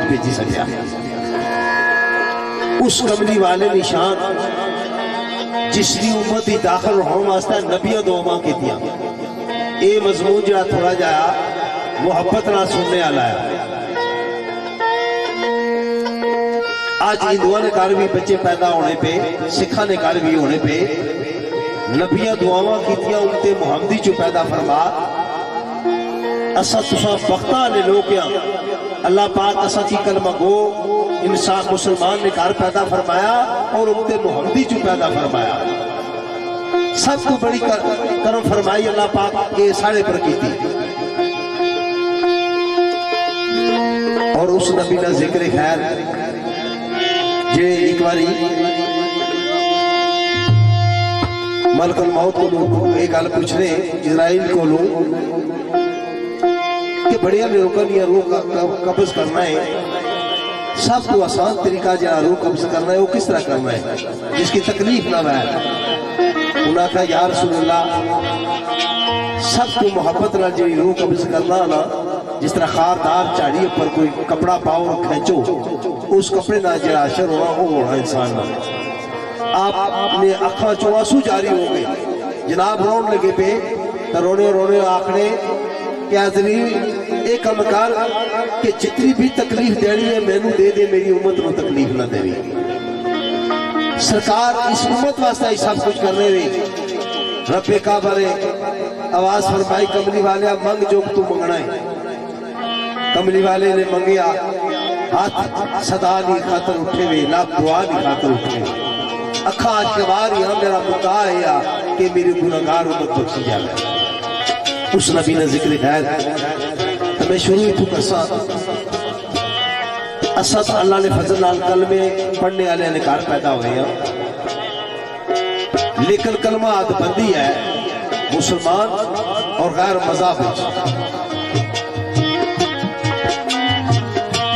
भेजी सकया। उस कमली वाले निशान जिसकी उम्मत ही दाखिल होने वास्ते नबियां दुआवां कीतियां। ये मजमून जरा थोड़ा जहा मुहब्बत ना सुनने वाला है। आज हिंदुओं ने घर भी बच्चे पैदा होने पे, सिखा ने घर भी होने पे नबियां दुआवां कीतियां उम्मते मुहम्मदी चो पैदा फरमा। असा तुसा बख्ता ने लोग अल्लाह पाक असा की कलमा गो इंसान मुसलमान ने घर पैदा फरमाया और उम्मते मुहम्मदी चो पैदा फरमाया। सबको बड़ी करम फरमाई अल्लाह पाक ये सारे पर की थी। और उस नबी का जिक्र खैर जे एक बारी मलकुल मौत को एक गल पूछ रहे इजराइल को कि बढ़िया ने रूह कब्ज करना है। सब तो आसान तरीका जरा रूह कब्ज करना है वो किस तरह करना है जिसकी तकलीफ ना है। उन्होंने कहा या रसूल अल्लाह सब तो मोहब्बत ना जी रूह कब्ज करना ना जिस तरह खारदार झाड़ी पर कोई कपड़ा पाओ और खींचो उस कपड़े ना जरा असर होना वो होना इंसान ना। आप अपने अखा चो आंसू जारी हो गए जनाब रोन लगे पे तो रोने रोने आखने क्या एक कमकार कि जितनी भी तकलीफ देनी है मैनू दे दे मेरी उम्मत को तकलीफ ना देनी। सरकार इस उम्मत वास्ते सब कुछ कर रहे रब्बे का बारे आवाज फरमाई कमली वाले मंग जो तू मंगना है। कमली वाले ने मंगिया हाथ सदा नहीं खातर उठे हुए ना दुआ नहीं खातर उठे अखा जवार मेरा मुद्दा है या कि मेरी गुनाहगार उम्मत बख्शी जाए। उस नबी ने जिक्र खैर तो मैं शुरू ही करसा असद अल्लाह ने फजल नाल कलमे पढ़ने वाले ने घर पैदा हुए हैं लेकिन कलमा हदबंदी है मुसलमान और गैर मज़हब।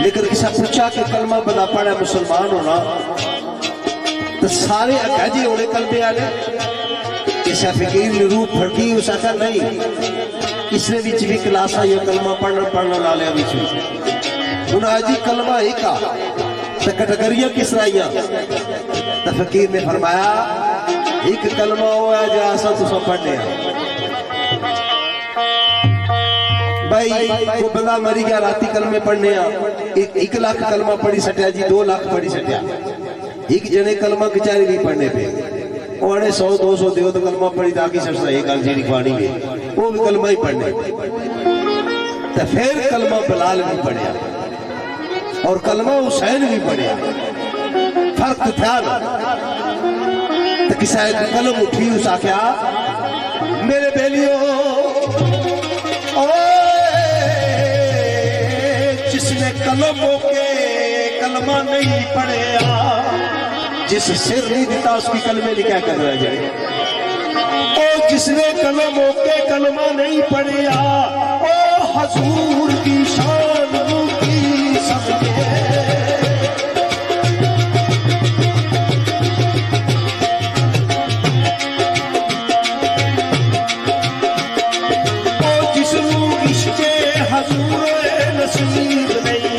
लेकिन किसी पूछा कि कलमा बंदा पढ़ा मुसलमान होना तो सारे अकाजी होने कलमे वाले किसी फकीर ने रूप फड़की उस आखा नहीं इसने भी क्लास आई कलमा पढ़ने वाले जी कलमा एक तो कैटेगरियां किस रही तो फकीर ने फरमाया एक कलमा हुआ है जो असा तुसा पढ़ने भाई वो बंदा मरी गया राती कलमे पढ़ने एक लाख कलमा पढ़ी सटिया जी 2 लाख पढ़ी सटिया एक जने कलमा कचारी भी पढ़ने पे उन्हें 100-200 दो तो कलमा पढ़ी ताकि सबसे एक गल जी पानी है वो भी कलमा ही पढ़ने तो फिर कलमा बिलाल भी पढ़िया और कलमा हुसैन भी पढ़िया। फर्क था ना तो किसी कलम उठी उस आख्या मेरे बेलियो जिसने कलम होके कलमा नहीं पढ़िया जिस सिर नहीं दिता उसकी कलमे लिखा कर रहा जाए। ओ जिसने कलम होके कलमा नहीं पढ़िया ओ हजूर की शान की समझे। ओ जिसनू इश्के हजूर नसीब नहीं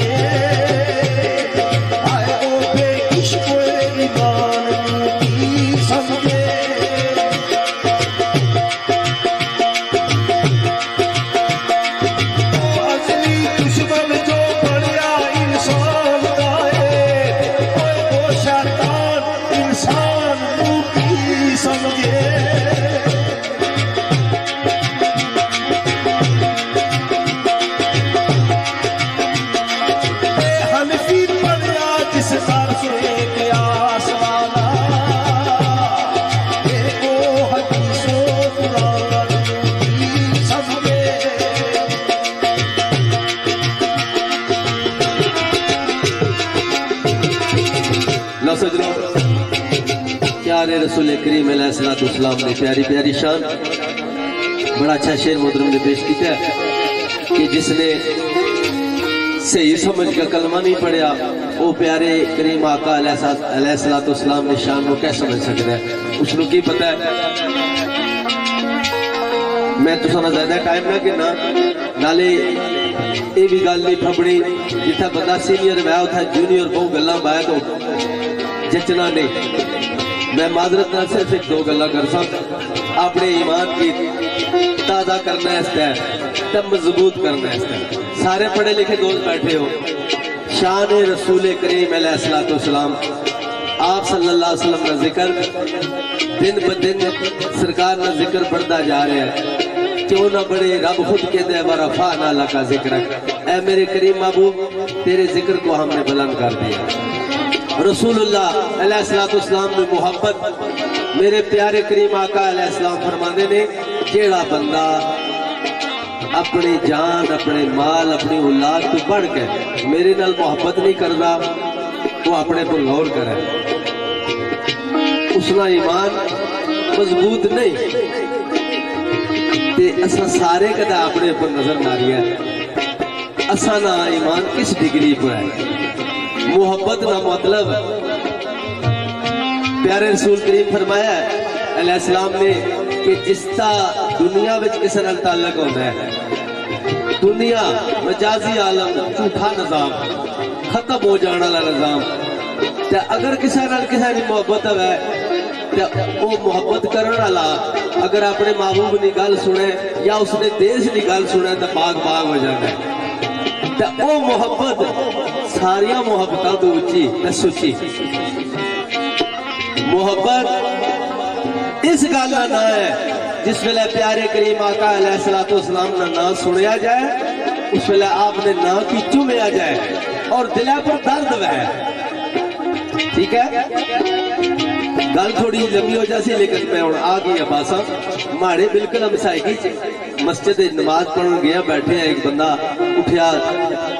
प्यारे रसूल करीम अलैहिस्सलाम ने प्यारी प्यारी शान बड़ा अच्छा शेर मोहतरम ने पेश किया कि जिसने सही समझ का कलमा नहीं पढ़िया वो प्यारे करीम आका अलैहिस्सलाम ने शान को क्या समझ सकता है उसको की पता है। मैं तो ज्यादा टाइम ना कि नाले ये भी गल नहीं फबड़ी, जिथे बंदा सीनियर वै उथे जूनियर बहु गल्लां बाय तो जचना नहीं। मैं माजरत नाल सिर्फ एक दो गल्लां कर सकता, अपने ईमान की ताज़ा करना इसते तब मजबूत करना इसते। सारे पढ़े लिखे दोस्त बैठे हो, शान रसूल करीम अलैहिस्सलाम आप सल्लल्लाहु अलैहि वसल्लम का जिक्र दिन ब दिन सरकार का जिक्र बढ़ता जा रहा है। क्यों ना बड़े, रब खुद कहते हैं वरफा नाला का जिक्र, ऐ मेरे करीम महबूब तेरे जिक्र को हमने बुलंद कर दिया। रसूलुल्लाह अलैहिस्सलाम में मोहब्बत मेरे प्यारे करीम आका अलैहिस्सलाम फरमाने ने, जेड़ा बंदा अपनी जान अपने माल अपनी औलाद तो बढ़ के मेरे नाल मोहब्बत नहीं करता, वो अपने पर गौर करे, उसका ईमान मजबूत नहीं। ते असा सारे कदा अपने ऊपर नजर मारिया, असा ना ईमान किस डिग्री पर है। मोहब्बत ना मतलब प्यारे रसूल करीम फरमाया अलैहिस्सलाम ने कि जिसका दुनिया में किसी नाल ताल्लुक होता है, दुनिया मजाजी आलम झूठा निजाम खत्म हो जाने वाला निजाम, ते अगर किसी नाल किसी की मोहब्बत है वो मोहब्बत करने वाला अगर अपने महबूब की गल सुने या उसने देश की गल सुने तो बाग बाग हो जाता है। तो वो मोहब्बत सारिया मोहब्बतों तो उच्ची ते सुची मोहब्बत इस गल का ना है जिस वेले प्यारे करीम आका अलैहिस्सलाम का नाम सुनिया जाए उस वेले आपने ना की चूमिया जाए और दिल पर दर्द वह। ठीक है, गल थोड़ी लंबी हो जाती लेकिन मैं हूँ आ गई पासा माड़े बिल्कुल हम साइकी मस्जिद नमाज पढ़न गया, बैठे हैं, एक बंदा उठा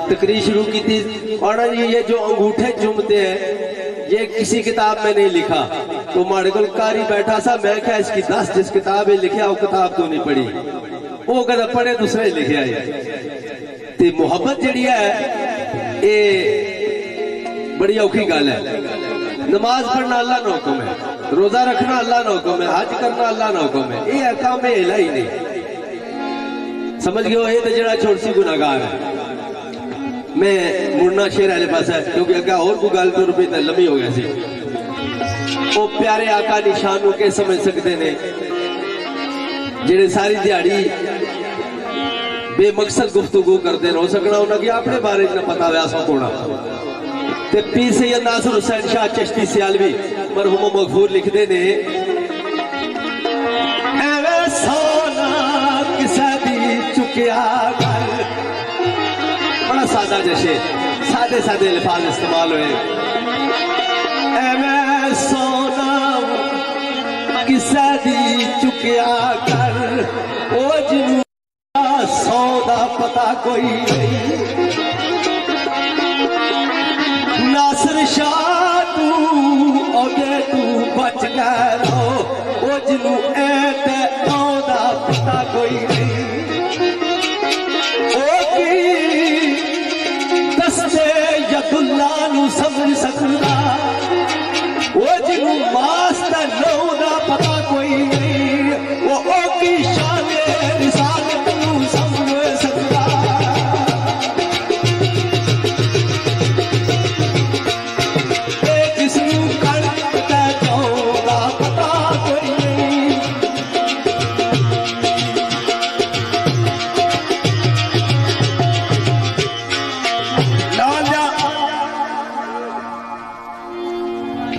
तकरीर शुरू की थी और ये जो अंगूठे चूमते हैं ये किसी किताब में नहीं लिखा। तो माड़े को कारी बैठा सा, मैं क्या इसकी 10 जिस किताब में लिखा वो किताब तो नहीं पढ़ी, वो कहता पढ़े दूसरे लिखे है। मुहब्बत जी है ये बड़ी औखी गल है। नमाज पढ़ना अल्लाह का हुक्म है, रोजा रखना अल्लाह का हुक्म है, हज करना अल्लाह का हुक्म है, ये काम में हिला ही नहीं। समझ गए हो, ये तो जरा छोटी सी गुनाहगार है। मैं मुड़ना शेर वाले पास है क्योंकि अगर और कोई गल तो रुपये लंबी हो गया सी। वो प्यारे आका निशान के समझ सकते ने जेड़े सारी दिहाड़ी बेमकसद गुफ्तगू करते हो सकना उन्होंने अपने बारे में पता व्यास होना। पीर सैयद नासिर हुसैन शाह चिश्ती सियालवी मरहूम मगफूर लिखते ने, एवें सोना किसे दी चुकिया गल, बड़ा सादा जशे सादे सादे अल्फाज इस्तेमाल हुए। एवें सोना किसे दी चुकिया गल, ओ जिन्नू सौ दा पता कोई नहीं। नासिर शाह तू औदे तू बच गए रो, ओ जिन्नू ऐते औदा पता कोई नहीं। ओ की दस्ते यदुल्ला नू समझ सकदा, ओ जिन्नू मास्ता लौदा पता कोई नहीं। ओ की शान रिसालत नू समझ सकदा,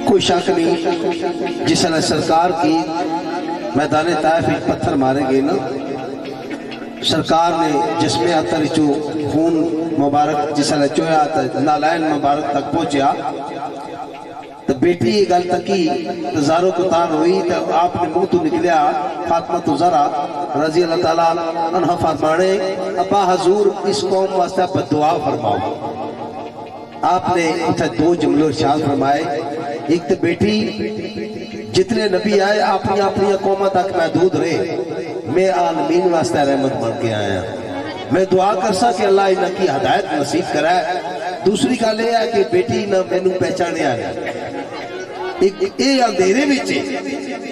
कोई शक नहीं। जिस तरह सरकार की मैदान ताइफ में पत्थर मारे गए ना, सरकार ने जिसमें अतर चो खून मुबारक जिस तरह चोया नालायन मुबारक तक पहुंचा, तो बेटी ये गल तकी ज़ारो को तार हुई तो आपने मुंह तो निकलिया फातिमा तो ज़रा रजी अल्लाह ताला अन्हा फरमाने, अब्बा हजूर इस कौम वास्ते बद्दुआ फरमाओ। आपने उठे 2 जुमले इरशाद फरमाए, एक तो बेटी जितने नबी आए अपनी अपनी कौमा तक महदूद रहे, मैं आलमीन वास्ते रहमत बन के आया। मैं दुआ कर सा कि अल्लाह इनकी हदायत नसीब कराए। दूसरी गल यह है कि बेटी ना मैनू पहचाने, एक अंधेरे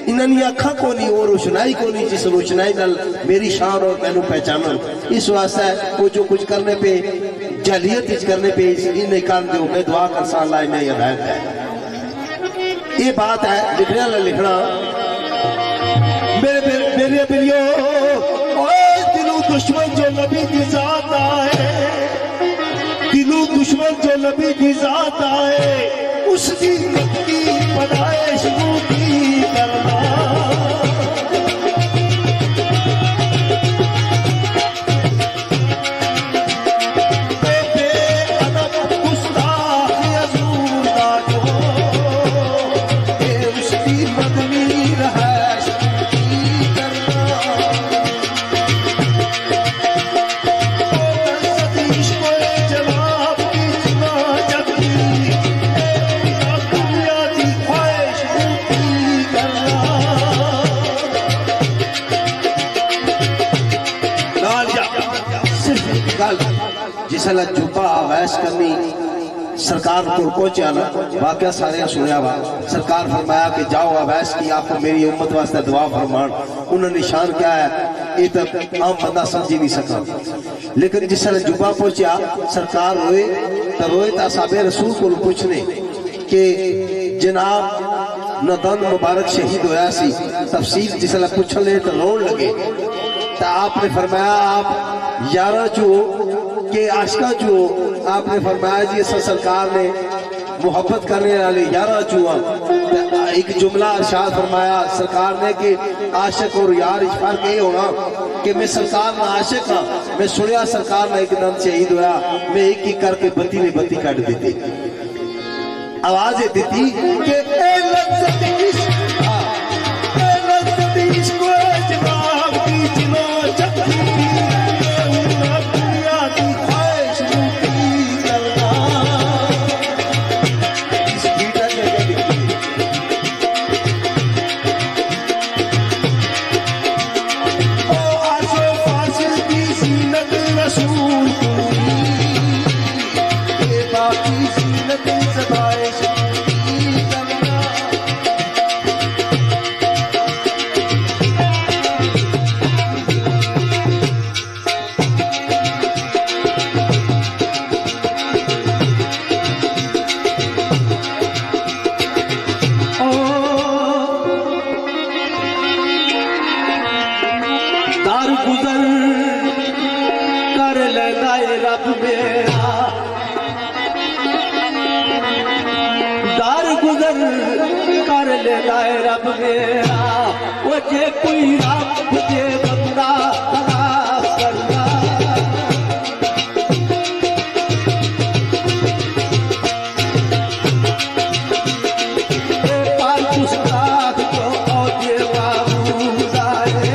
इन्होंने अखा को नहीं, वो रोशनाई को नहीं जिस रोशनाई नाल मेरी शान और मैनू पहचानन। इस वास्ते वो जो कुछ करने पे जालियत करने पे इन्हें कर दो। मैं दुआ कर सा अल्लाह इन्हें हिदायत है। ये बात है लिखने वाला लिखना मेरे मेरे बिलियो दिलों दुश्मन जो नबी की जात आए, दिलों दुश्मन जो नबी की जात आए, उसकी की पैदाइश की करना। जिसला जुब्बा अवैस करनी सरकार को पहुंचा ना, वाकया सारे सुनिया वा। सरकार फरमाया कि जाओ अवैस की आपको मेरी उम्मत वास्ते दुआ फरमान। उन्होंने निशान क्या है ये तो आम बंदा समझ नहीं सका, लेकिन जिसला जुब्बा पहुंचा सरकार रोए तो साबे रसूल को पूछने कि जनाब नदन मुबारक शहीद होया सी, तफसील जिसला पूछने तो रोन लगे। तो आपने फरमाया आप यारा चो के आशका चो, आपने फरमाया जी इस सरकार ने मोहब्बत करने वाले यारा चुआ। एक जुमला इरशाद फरमाया सरकार ने कि आशिक और यार इस फर्क ये होना कि मैं सरकार ना आशिक हाँ। मैं सुनिया सरकार ने एक दम शहीद होया, मैं एक एक करके बत्ती ने बत्ती काट दी थी, आवाज दी थी कि रब मेरा वो जे कोई रब जे बंदा खराब करना। पाल गुस्ताख जो औजे बाबूद आए,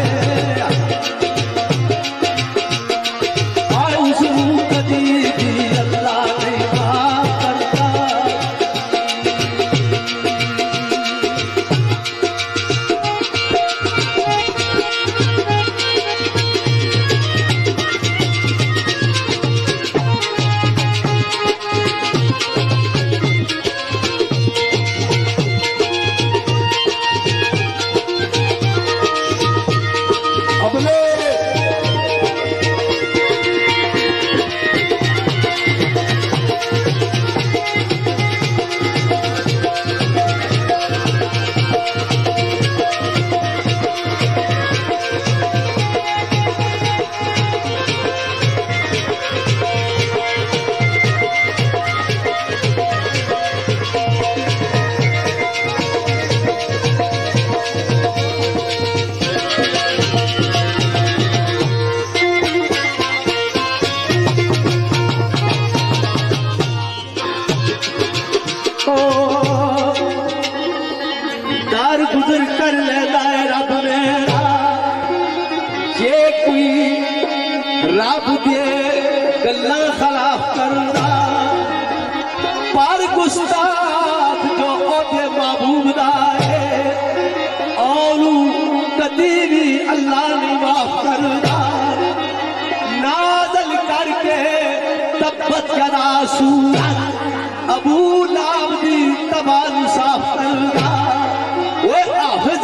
आए उस कदी भी अल्लाह नहीं माफ करता। दार गुजर कर लेता है रब मेरा, जे कोई रब दे गल्ला खिलाफ करना। पर गुस्ताख जो ओदे महबूब दा है, औलू कदी भी अल्लाह ने माफ करना। नाज़ल करके तब्बत यदा सूरत अबू लाब दी तबाह साफ करना। वो हाफिज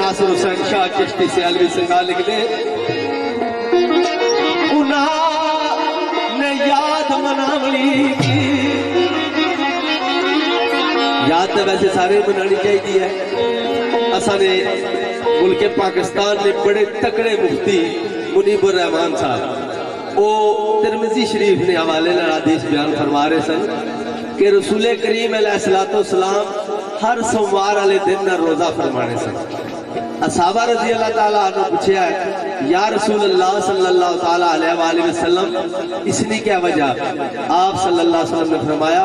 नासिर हुसैन शाह चिश्ती सियालवी संगा लिखते उन्होंने याद मनावनी की। याद तो वैसे सारे मनानी चाहिए है। असाने मुल्क पाकिस्तान ने बड़े तकड़े मुफ्ती मुनीबुर रहमान साहब वो तिरमिजी शरीफ ने हवाले हदीस बयान फरमा रहे सन कि रसूल करीम अलैहिस्सलाम हर सोमवार वाले दिन ना रोजा फरमाने सन। असहाबा रजी अल्लाह ताला अन्हु पूछा या रसूल अल्लाह सल्लल्लाहु ताला अलैहि वसल्लम इसकी क्या वजह? आप सल्लल्लाहु अलैहि वसल्लम ने फरमाया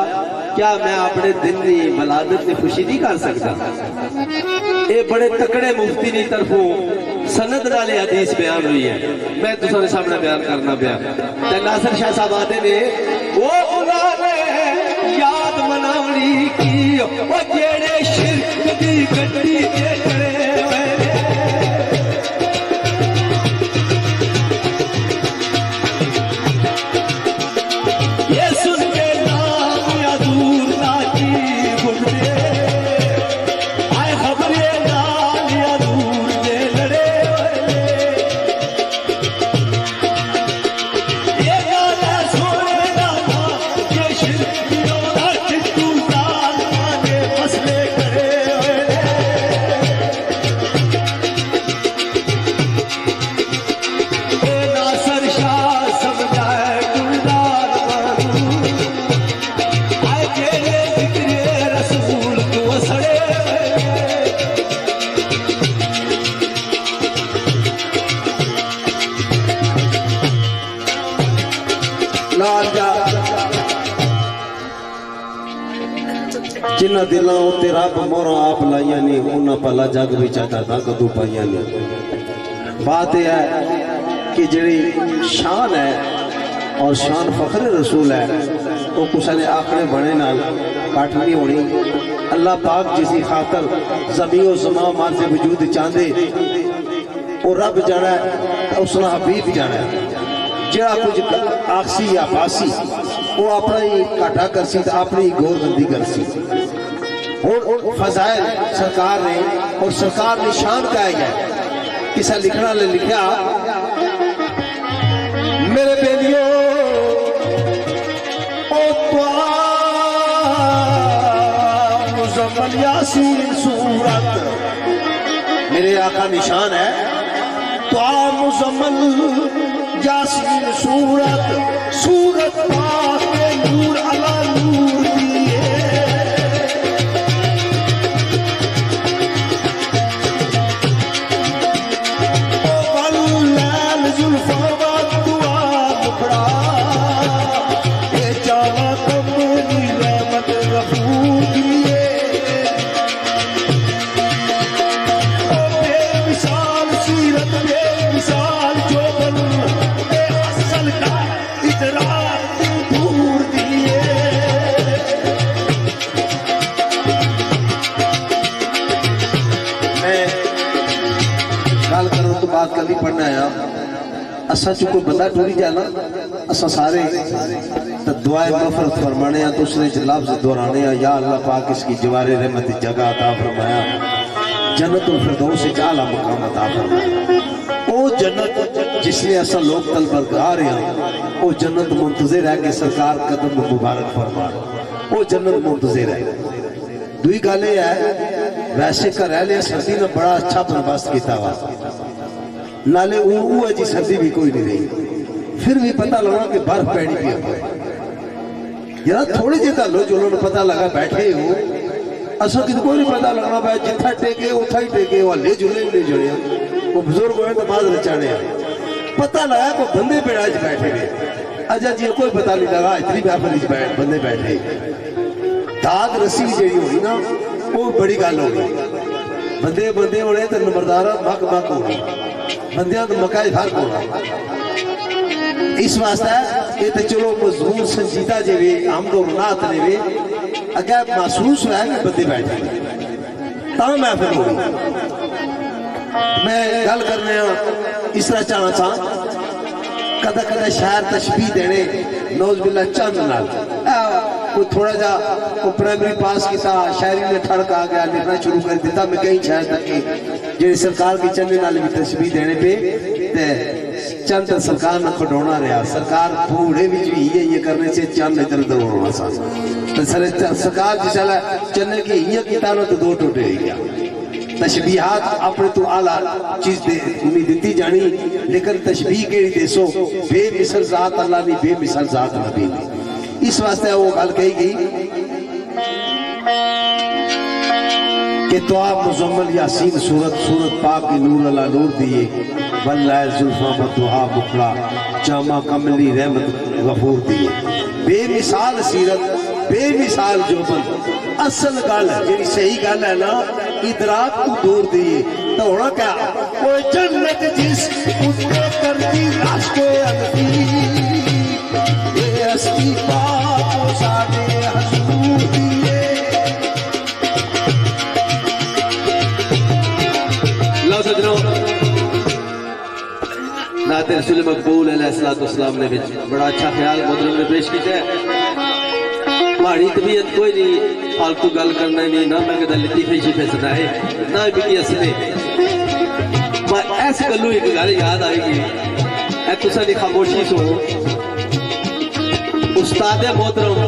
क्या मैं अपने दिन की वलादत की खुशी नहीं कर सकता? ये बड़े तकड़े मुफ्ती की तरफों सनद नाले हदीस बयान हुई है। मैं तुसारे सामने बयान करना पिया। नासिर शाह साहब आते ने वो उन्होंने याद मनावनी की वो जेड़े शिरक दी गड्डी ते चढ़े हुए ये सुन के नाम या दूर नाची गुजरे आए खबरे नाम या दूर दे लड़े ये गाना सुने ना ये शिरक जिन्ना दिलों उत्ते रब मोहरा आप लाइया नहीं उन्ना भला जग भी चाहता कदू पाइया नहीं। बात यह है कि जी शान है और शान फखर रसूल है वो कुछ ने आखने बने नाल कट नहीं होनी। अल्लाह पाक जिसी खातर ज़मीओ ज़मा मान से वजूद चाहते वो रब जाना है उसना हबीब जाना है। जरा कुछ आखसी या पासी वो अपना ही घाटा करसी तो अपनी ही गोरबंदी करसी। और फजाइल सरकार ने और सरकार ने शान का है किसा लिखना ले लिखा मेरे बेलियो ओ मुज़म्मिल यासीन सूरत मेरे आका निशान है तो मुज़म्मिल यासीन सूरत सूरत पाक नूर अला नूर दिए ओ वल्लाल जुल्फा दुआ मुखड़ा ये जावा कमली रहमत गफूर दिए ओ बेमिसाल सीरत बेमिसाल जो बात कल ही पढ़ना आया असा चो कोई बंदा टूरी जाना असा सारे दुआए मफरत फरमाने तो उसने लफ्ज दोहराने या अल्लाह पाक इसकी जवारे रहमत जगह अता फरमाया जन्नतुल फिरदौस से आला मकाम अता फरमाया। वो जन्नत जिसने असा लोग तल पर आ रहे हैं वो जन्नत मुंतज़िर है कि सरकार कदम मुबारक फरमा वो जन्नत मुंतज़िर है। दुई गल है वैसे का रह लिया सर्दी ने बड़ा अच्छा बंदोबस्त किया हुआ नाले वो जी सर्दी भी कोई नहीं रही फिर भी पता लगा कि बर्फ पैनी पी यार थोड़ी जी गल हो जो पता लगा बैठे हो असो कि कोई नहीं पता लगना पाया जिथा टेके उथा ही टेके हले जुले नहीं जुड़े वो बुजुर्ग हो तो बाद रचाने पता लगा को बंदे पेड़ा च बैठे गए अजा जी कोई पता नहीं लगा इतनी व्यापारी बंदे बैठे दाग रस्सी जी होगी ना वो बड़ी गल हो गई बंदे बंदे होने तो नंबरदार मक मक हो गई बंदियां तो मका फर्क होगा। इस वास्ते ये तो चलो मजबूर संजीदा जे वे आमदो नात ने वे अगर महसूस हुआ कि बंदे बैठे ता मैं फिर होगी मैं गल करने इस तरह चाहना चाह कदा कदा शायर तशबीह देने नौज बिल्ला चंद नाल कोई थोड़ा जा वो प्राइमरी पास किया शायरी ने ठड़क आ गया लिखना शुरू कर दिता मैं कहीं शायर तक जे सरकार की चंद नाल भी तस्बीह देने पे ते चंद सरकार न खडोना रहा सरकार पूरे भी ये करने से चंद इधर उधर होना सा तो सरकार जिसला चंद की ये किता ना तो दो टूटे गया तशबीहात अपने तो आला चीज दे उन्हें दी जानी लेकिन तशबीह केड़ी देसो बेमिसाल जात अल्लाह दी बेमिसाल जात नबी दी इस वास्ते वो गल कही गई कि तो आप मुजम्मल यासीन सूरत सूरत पाक की नूर अला नूर दिए वल्ला जुल्फा मदुहा बुखड़ा जामा कमली रहमत गफूर दिए बेमिसाल सीरत बेमिसाल जोबन असल गल जी सही गल है ना इदराक को दूर दिए तो होना क्या वो जन्नत जिस उसको करती रास्ते अलगी ये अस्ती पाक सारे हजूर दिए लो सजनों नाते रसूल मकबूल अलैहिस्सलाम ने बड़ा अच्छा ख्याल मुदरम ने पेश किया माड़ी तबीयत कोई नहीं फालतू गल करना नहीं ना मैं कदा लतीफे शिफे सुनाए ना भी असले ऐसी गलू एक गल याद आएगी ऐ तुसा दी खामोशी सो उस्ताद मोहतरम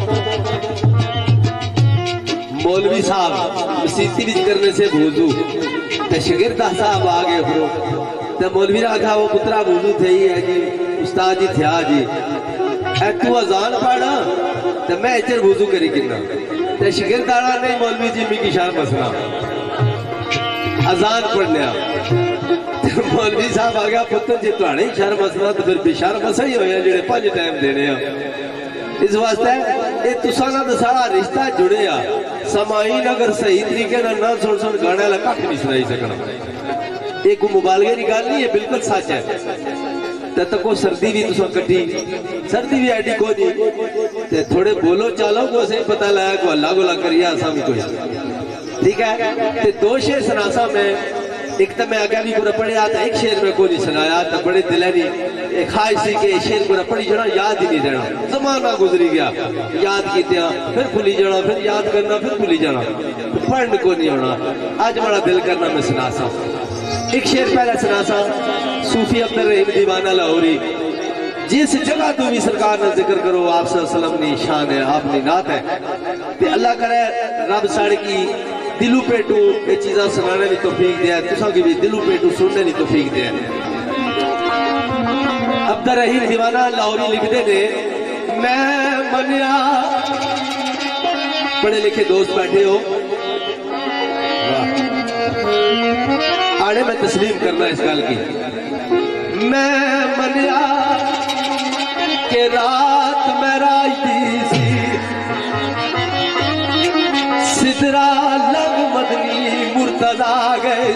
मौलवी साहब मसीती विच करने से वुजू ते शागिर्द साहब आ गए फिरो ते मौलवी ने आखा वो पुत्रा वुजू थे ही है जी उस्ताद जी थे जी ऐ तू अजान पढ़ा तो मैं इधर वुजू करी किन्ना ते शागिर्द आला नहीं मौलवी जी मी की शान मसला अजान पढ़ने मौलवी साहब आ गया पुत्र जी तुहाड़े ही शर्म मसला तो फिर बेशर्म मसा ही होया जेड़े 5 टाइम देने इस वास्ते ये तुसा ना तो सारा रिश्ता जुड़े समाईन अगर सही तरीके ना सुन सुन गाने वाला कख नहीं सुनाई सकना एक मुबालगे की गल नहीं है बिल्कुल सच है तको सर्दी भी तुसा कटी सर्दी भी एडी को नहीं थोड़े बोलो चालो को सही पता लगा को अल्लाह गोला करिया सब कोई ठीक है ते 2 शेर सुनासा मैं एक तो मैं आगे भी पूरा पढ़िया था एक शेर में को नहीं सुनाया तो बड़े दिलहरी एक ख्वाहिश थी कि शेर पूरा पढ़ी जाना याद ही नहीं रहना जमाना गुजरी गया याद किया फिर भूली जाना फिर याद करना फिर भूली जाना पढ़ने को नहीं होना आज बड़ा दिल करना मैं सुनासा एक शेर पहले सुनासा सूफी अब्दुल रहीम दीवाना लाहौरी जिस जगह तू भी सरकार ने जिक्र करो आप सल्लल्लाहु अलैहि शान है आपनी नात है ते अल्लाह करे रब साड़ी की दिलू पेटू ये चीज़ा सुनाने की तौफीक दिया तुसा की भी दिलू पेटू सुनने की तौफीक दिया अब्दुल रहीम दीवाना लाहौरी लिखते थे मैं मनिया पढ़े लिखे दोस्त बैठे हो आड़े में तस्लीम करना इस गल की मैं मनिया के रात में राजदी सी सिदरा लग मदनी मुर्तजा गए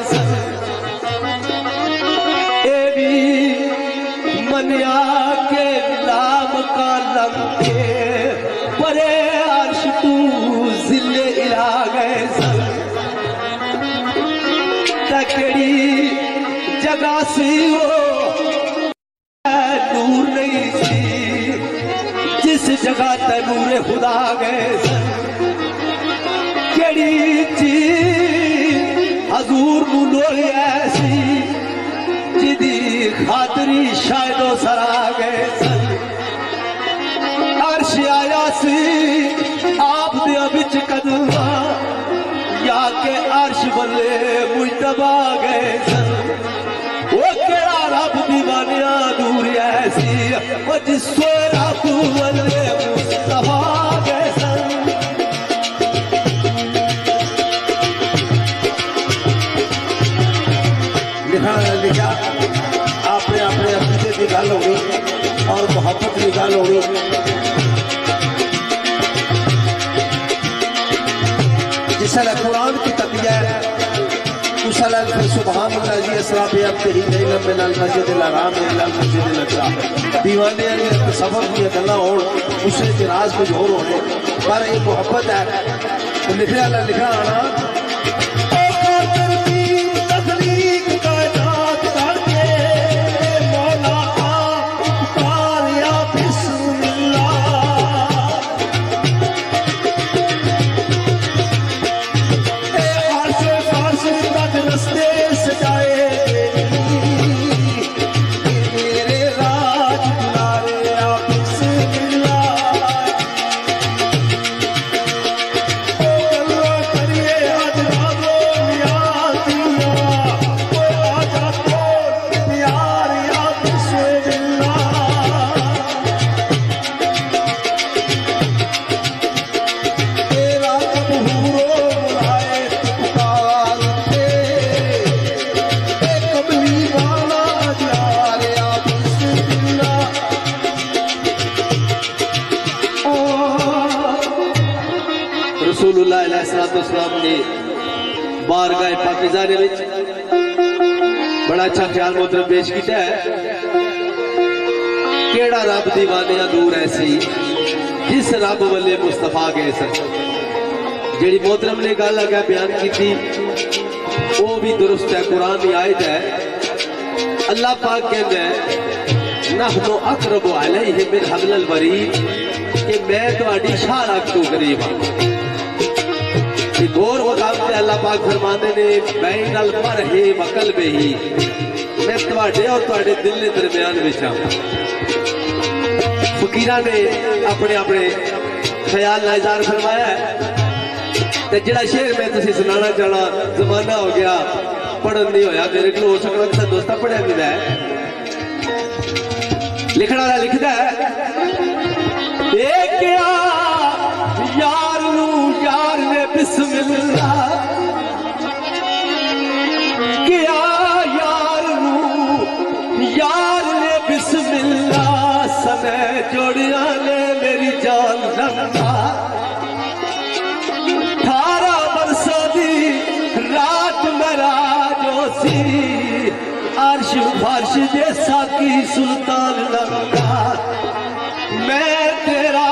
ए भी मनिया के नाम का लग के परे अर्श तू जिले इला गए तकड़ी जगह सी वो नूर नहीं सी जिस जगह तनूरे खुदा गए केड़ी चीज हजूर मुलोई ऐसी जिदी खातरी शायदो सरा गए अर्श आया सी आप दे बिच कदमा या के अर्श बल्ले मुजतबा गए वो केड़ा रब दीवानिया दूर ऐसी वो जिसको रब बल्ले मुस्तफा गए लिखा आपने अपने अकीदे की गल होगी और मोहब्बत की गल होगी जिस कुरान की तकिया सुभान अल्लाह जी असरा पे अब तेरी लैलम मिनल मस्जिदिल हराम इलल मस्जिदिल अक़सा दीवाने ने सफर की गल्ला हो उससे इतराज कुछ और होने पर एक मोहब्बत है तो लिखना आना रसूलुल्लाह अलैहिस्सलाम ने बारगाह पाकीज़ा दे विच बड़ा अच्छा ख्याल मोहतरम पेश किया है। केड़ा रब दीवानिया दूर ऐसी जिस रब वाले मुस्तफा गए सन। जी मोहतरम ने गल अगर बयान की वो भी दुरुस्त है, कुरान की आयत है। अल्लाह पाक कहते हैं नहनु अक़रबु अलैहि मिन हब्लिल वरीद कि मैं तुम्हारी शारक तो करीब हाँ। एक और मुकाम से अल्लाह पाक फरमाते ने बैनल मरहे व क़ल्बिही मैं तुम्हारे और तुम्हारे दिल के दरमियान विच हां। फकीरा ने अपने अपने ख्याल का इज़हार फरमाया है। तो जिहड़ा शेर मैं तुसीं सुनाना चाहना जमाना हो गया पढ़न नहीं होया मेरे को, हो सकता किसी दोस्ता पढ़िया भी है। लिखने वाला लिखता है क्या यार नू यार ने बिस्मिल्लाह क्या यार नू यार ने बिस्मिल्लाह सने जोड़िया ने मेरी जान लंबा 18 बरसों दी रात मेरा जोशी अर्श फर्श जैसा की सुल्तान लंगा मैं तेरा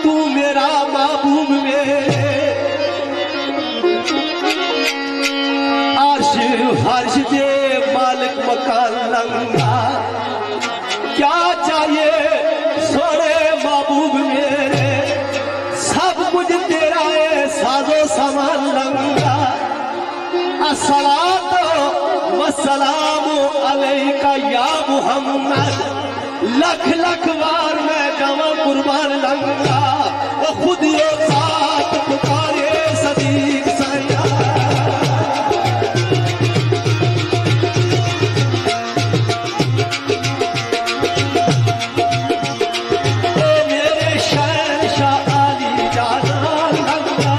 तू मेरा महबूब मेरे अर्श फर्श दे मालिक मकान लंगा क्या चाहिए सोने महबूब मेरे सब कुछ तेरा है साजो सामान लंगा अस्सलातो वस्सलामु अलैका या मुहम्मद लख लख बार मैं जावा कुर्बान लंगा वो खुद ये साथ पुकारे सदीक सैया मेरे शहंशाह अली जाना लंगा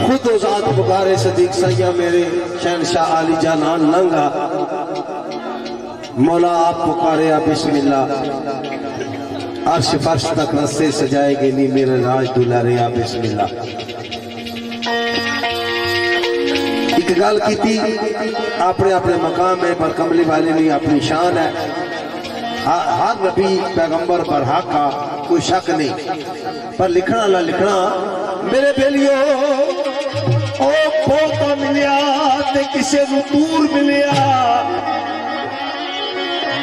खुद ज़ात पुकारे सदीक सैया मेरे शहंशाह आली जानान लंगा मौला आप पुकारे या बिस्मिल्लाह अर्श फर्श तक रस्से सजाएगे नी मेरे राज दुलारे या बिस्मिल्लाह। एक गल की थी अपने अपने मकाम है पर कमली वाले ने अपनी शान है। हर नबी पैगंबर पर हक का कोई शक नहीं पर लिखना ला लिखना मेरे बेलियो ओ पोता मिलिया ते किसे नू तूर मिलिया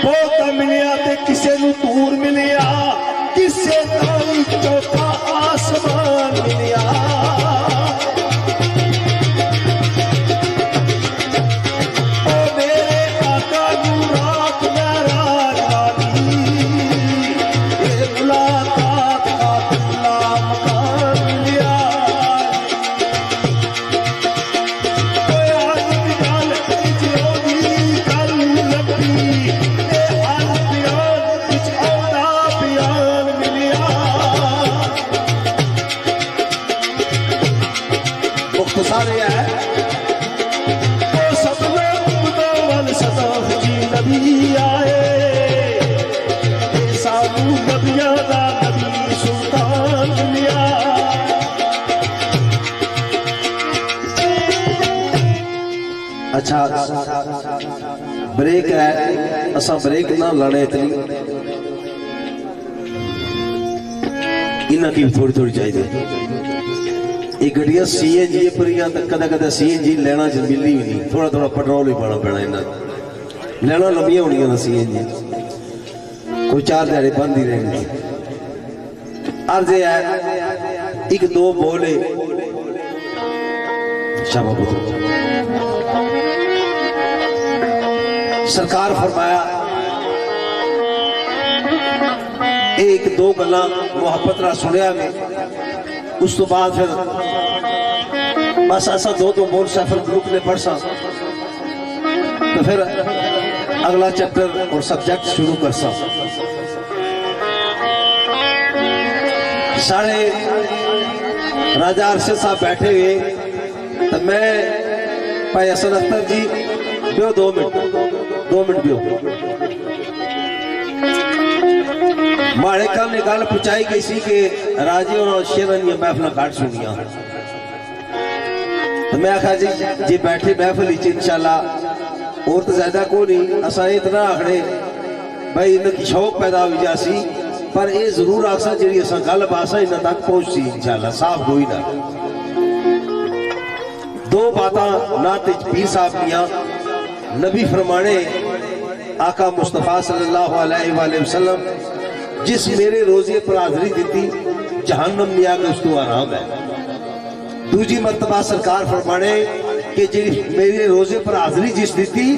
पोता मिलिया ते किसे नू तूर मिलिया किसे ताई चौथा आसमान मिलिया ओ मेरे आका नू रात महराज वाली ये मुलाकात का तुला मकान मिलिया सारे है तो सब लोग वाल सदा जी नबी आए साधु नबिया दा नबी सुल्तान मिलिया अच्छा ब्रेक है असा ब्रेक ना लाने इतनी इन्ना की थोड़ी थोड़ी चाहिए। एक गड्डियां CNG पर कदा कदा CNG लेना च मिलनी भी नहीं थोड़ा थोड़ा पेट्रोल ही पाना पैना इन्ना लेना लंबिया होनिया ना CNG कोई 4 दिहाड़े बंद ही रहने अर्ज है एक दो बोले शाबा पुत्र सरकार फरमाया एक दो गल्लां मुहब्बत नाल सुनिया में उस तो बाद फिर बस ऐसा दो बोल सफर ग्रुप ने पढ़ सा तो फिर अगला चैप्टर और सब्जेक्ट शुरू कर सा। साढ़े राजा अरशद साहब बैठे हुए तो मैं भाई हसन अख्तर जी बियो 2 मिनट बियो माड़े कल ने गल पहुंचाई गई सी कि राजे और शेरन ये महफिल घट सुनिया तो मैं आखा जी बैठे महफिल इंशाल्लाह और तो ज्यादा को नहीं असा इतना आखड़े भाई इनकी शौक पैदा हो जासी पर ये जरूर आसा जी असा गल बासा इन तक पहुंचती इंशाल्लाह साफ कोई ना दो बात ना पीर साहब दिया नबी फरमाने आका मुस्तफा सल्लल्लाहु अलैहि वसल्लम जिस मेरे रोजे पर हाजरी दी जहन्नम नहीं आके उसको आराम है। दूजी मरतबा सरकार फरमाने कि जी मेरे रोजे पर हाजरी जिस दी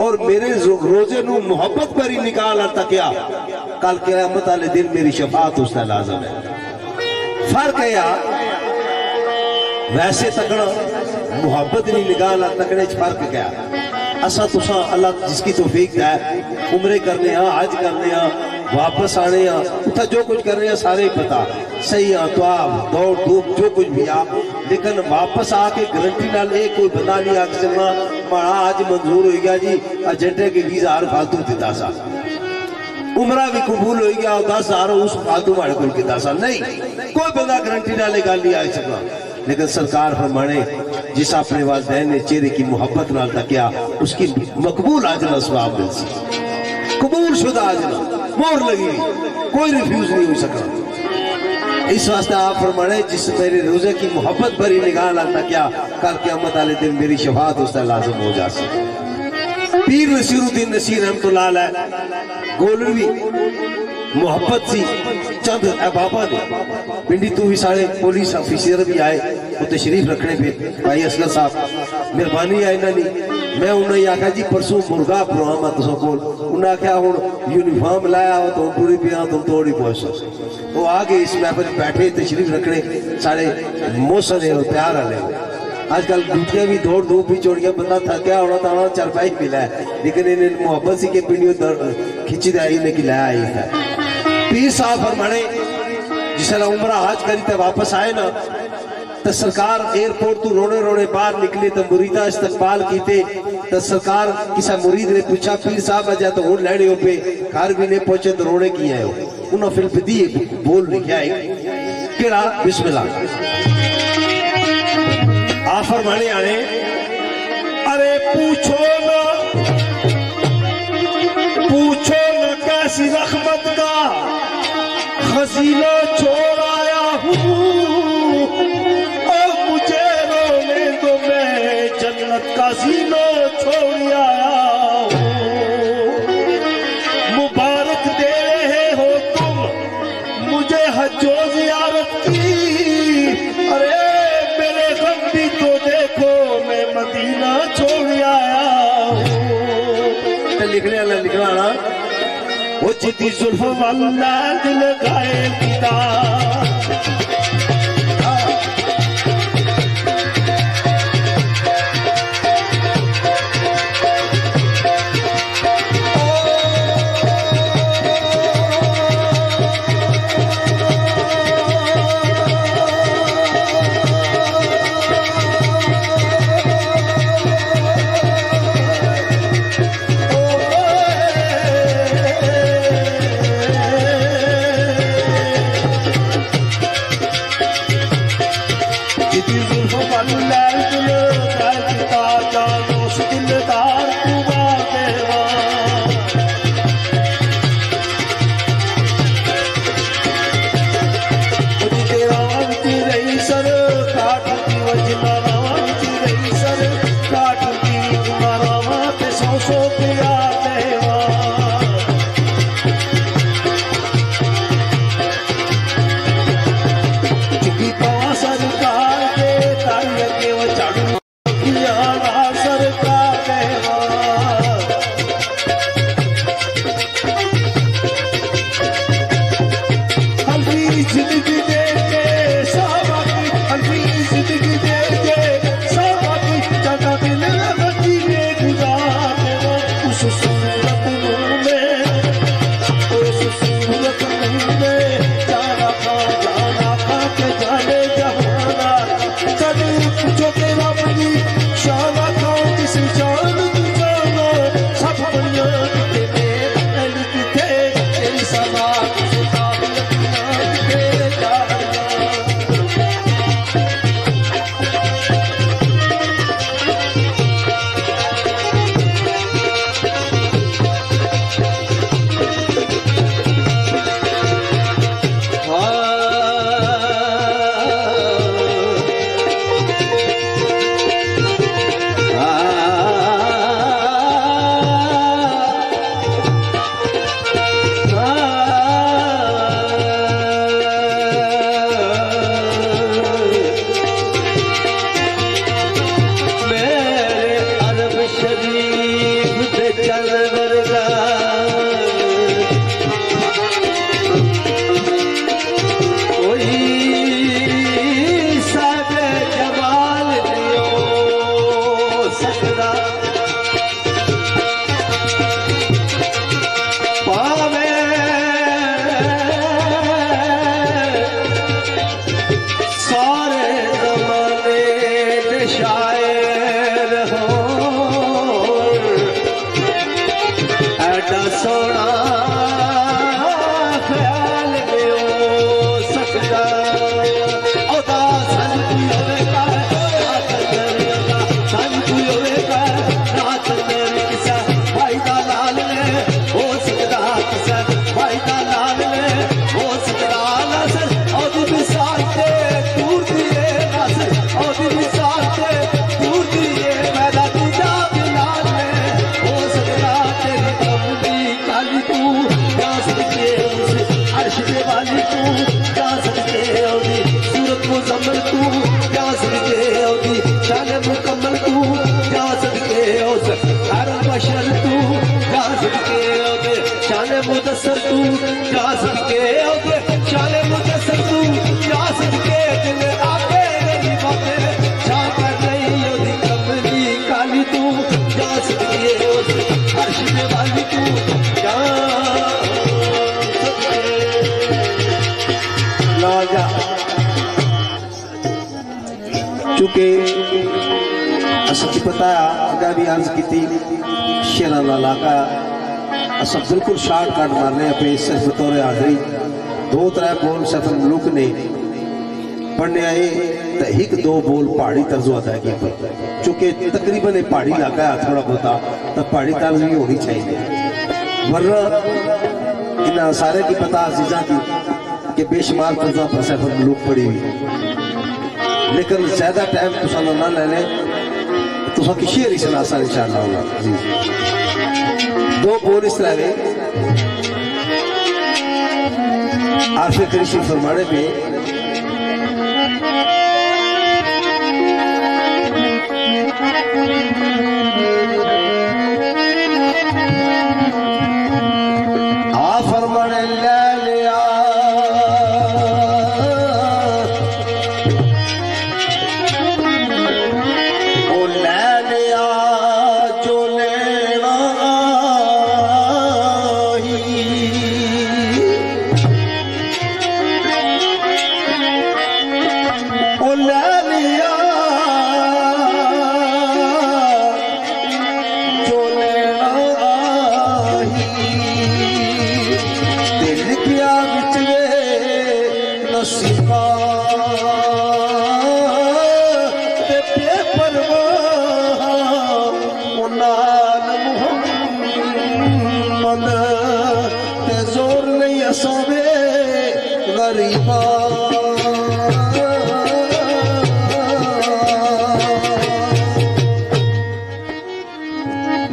और मेरे रोजे नु मोहब्बत पर ही निकाल तकिया कल क़यामत वाले दिन मेरी शफात उसका लाजम है। फर्क है यार वैसे तकना मोहब्बत नहीं निकाल तकने फर्क क्या असा तुसा अल्लाह जिसकी तौफीक है उम्रे करने हज करने वापस आने उतना जो कुछ कर रहे हैं सारे ही पता सही तो दौड़ धूप जो कुछ भी आ लेकिन वापस आके गारंटी नाल एक कोई बंदा नहीं आके चलना माड़ा आज मंजूर हो गया जी एजेंटे के 20,000 फालतू दिता सा उमरा भी कबूल हो गया 10,000 उस फालतू माड़े को किता सा नहीं कोई बंदा गारंटी नाल गल नहीं आ सकता। लेकिन सरकार फरमाने जिस अपने वालिदैन ने चेहरे की मोहब्बत नाल तकिया उसकी मकबूल आजना सवाब मिल सी कबूल शुदा आजना मोहर लगी कोई रिफ्यूज नहीं हो सका। इस वास्ते आप फरमाने जिस मेरे रोजे की मोहब्बत भरी निगाह लाता क्या कल क़यामत वाले दिन मेरी शफात उसका लाजम हो जा सके। पीर नसीरुद्दीन नसीर रहमतुल्लाह अलैह गोलवी मोहब्बत सी चंद बाबा ने पिंडी तू भी सारे पुलिस ऑफिसर भी आए वो तशरीफ रखने पे भाई असलत साहब मेहरबानी है इन्होंने मैं उन्हें आख्या जी परसों मुर्गा प्रोग्राम है तुसों कोल उन्हें आख्या हुण यूनिफॉर्म लाया हो तो पूरी पिया तुम थोड़ी पहुंच वो आगे इस महफिल बैठे तशरीफ रखने सारे मौसम है प्यार वाले आजकल ड्यूटियां भी दौड़ धूप भी चोड़िया बंदा थका होना तो चरपाई मिला है लेकिन इन्हें मोहब्बत सी के पिंडियों खिंची आई ने कि लाया आई है। पीर साहब फरमाने जिसला उम्र हज करी तो वापस आए ना तो सरकार एयरपोर्ट तू रोने रोने बाहर निकले तो मुरीदा इस्तकबाल किते तो सरकार किसी मुरीद ने पूछा पीर साहब अजा तो हूं लैने हो पे घर भी नहीं पहुंचे तो रोने की है उन्होंने फिर बदी बोल लिखा है केड़ा बिस्मिल्लाह आफर माने आने अरे पूछो न कैसी रहमत का खजीना छोड़ आया हूँ और मुझे रोने दो मैं जन्नत का जीना छोड़ आया हूँ। मुबारक दे रहे हो तुम मुझे हज्जो ज़ियारत की अरे मेरे गम भी तो देखो मैं मदीना छोड़ आया हूँ। लिखने ना वो चिट्ठी जुल्फ वाला दिल गाए पिता जा सदके औदी सूरत मुजम्मल तू जा सदके औदी शान मुकम्मल तू जा सदके औस हर बशर तू जा सदके औदे शान मुदस्सर तू जा सदके औदे शान मुदस्सर तू जा सदके दिल आके नहीं बाते छा कर नहीं औदी कमली काली तू जा सदके औस अर्श में वाली तू जा लाजा चूंकि असकी पता अगर भी अर्ज की शेरा लाका अस बिल्कुल शार्ट कट मारने पे सिर्फ बतौर हाजरी दो त्रै बोल सफल मुल्क ने पढ़ने आए तो एक दो बोल पहाड़ी तर्ज अदा किए चूंकि तकरीबन ये पहाड़ी इलाका है थोड़ा बहुता तो पहाड़ी तर्ज भी होनी चाहिए वरना इन सारे की पता अजीजा की कि बेशुमार तर्जा पर सफल मुल्क पड़ी हुई लेकिन ज्यादा टाइम तुसा ना ले लें तुसा की शेर ही सुना सा इंशाअल्लाह जी दो बोल इस तरह में आफे कृषि फरमाने पे आ फरमाने ले लिया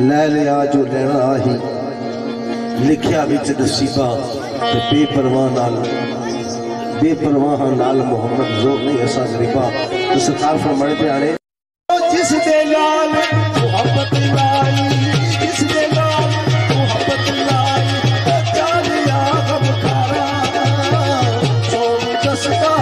लै लिया जो लेना ही लिखिया विच नसीबा बेपरवाह नाल मोहम्मद जोर नहीं असा गरीबा तो सरकार फरमाने पे आने जिस दे नाल मोहब्बत लाई जिस दे नाल मोहब्बत लाई चालिया गम खारा सोम दसता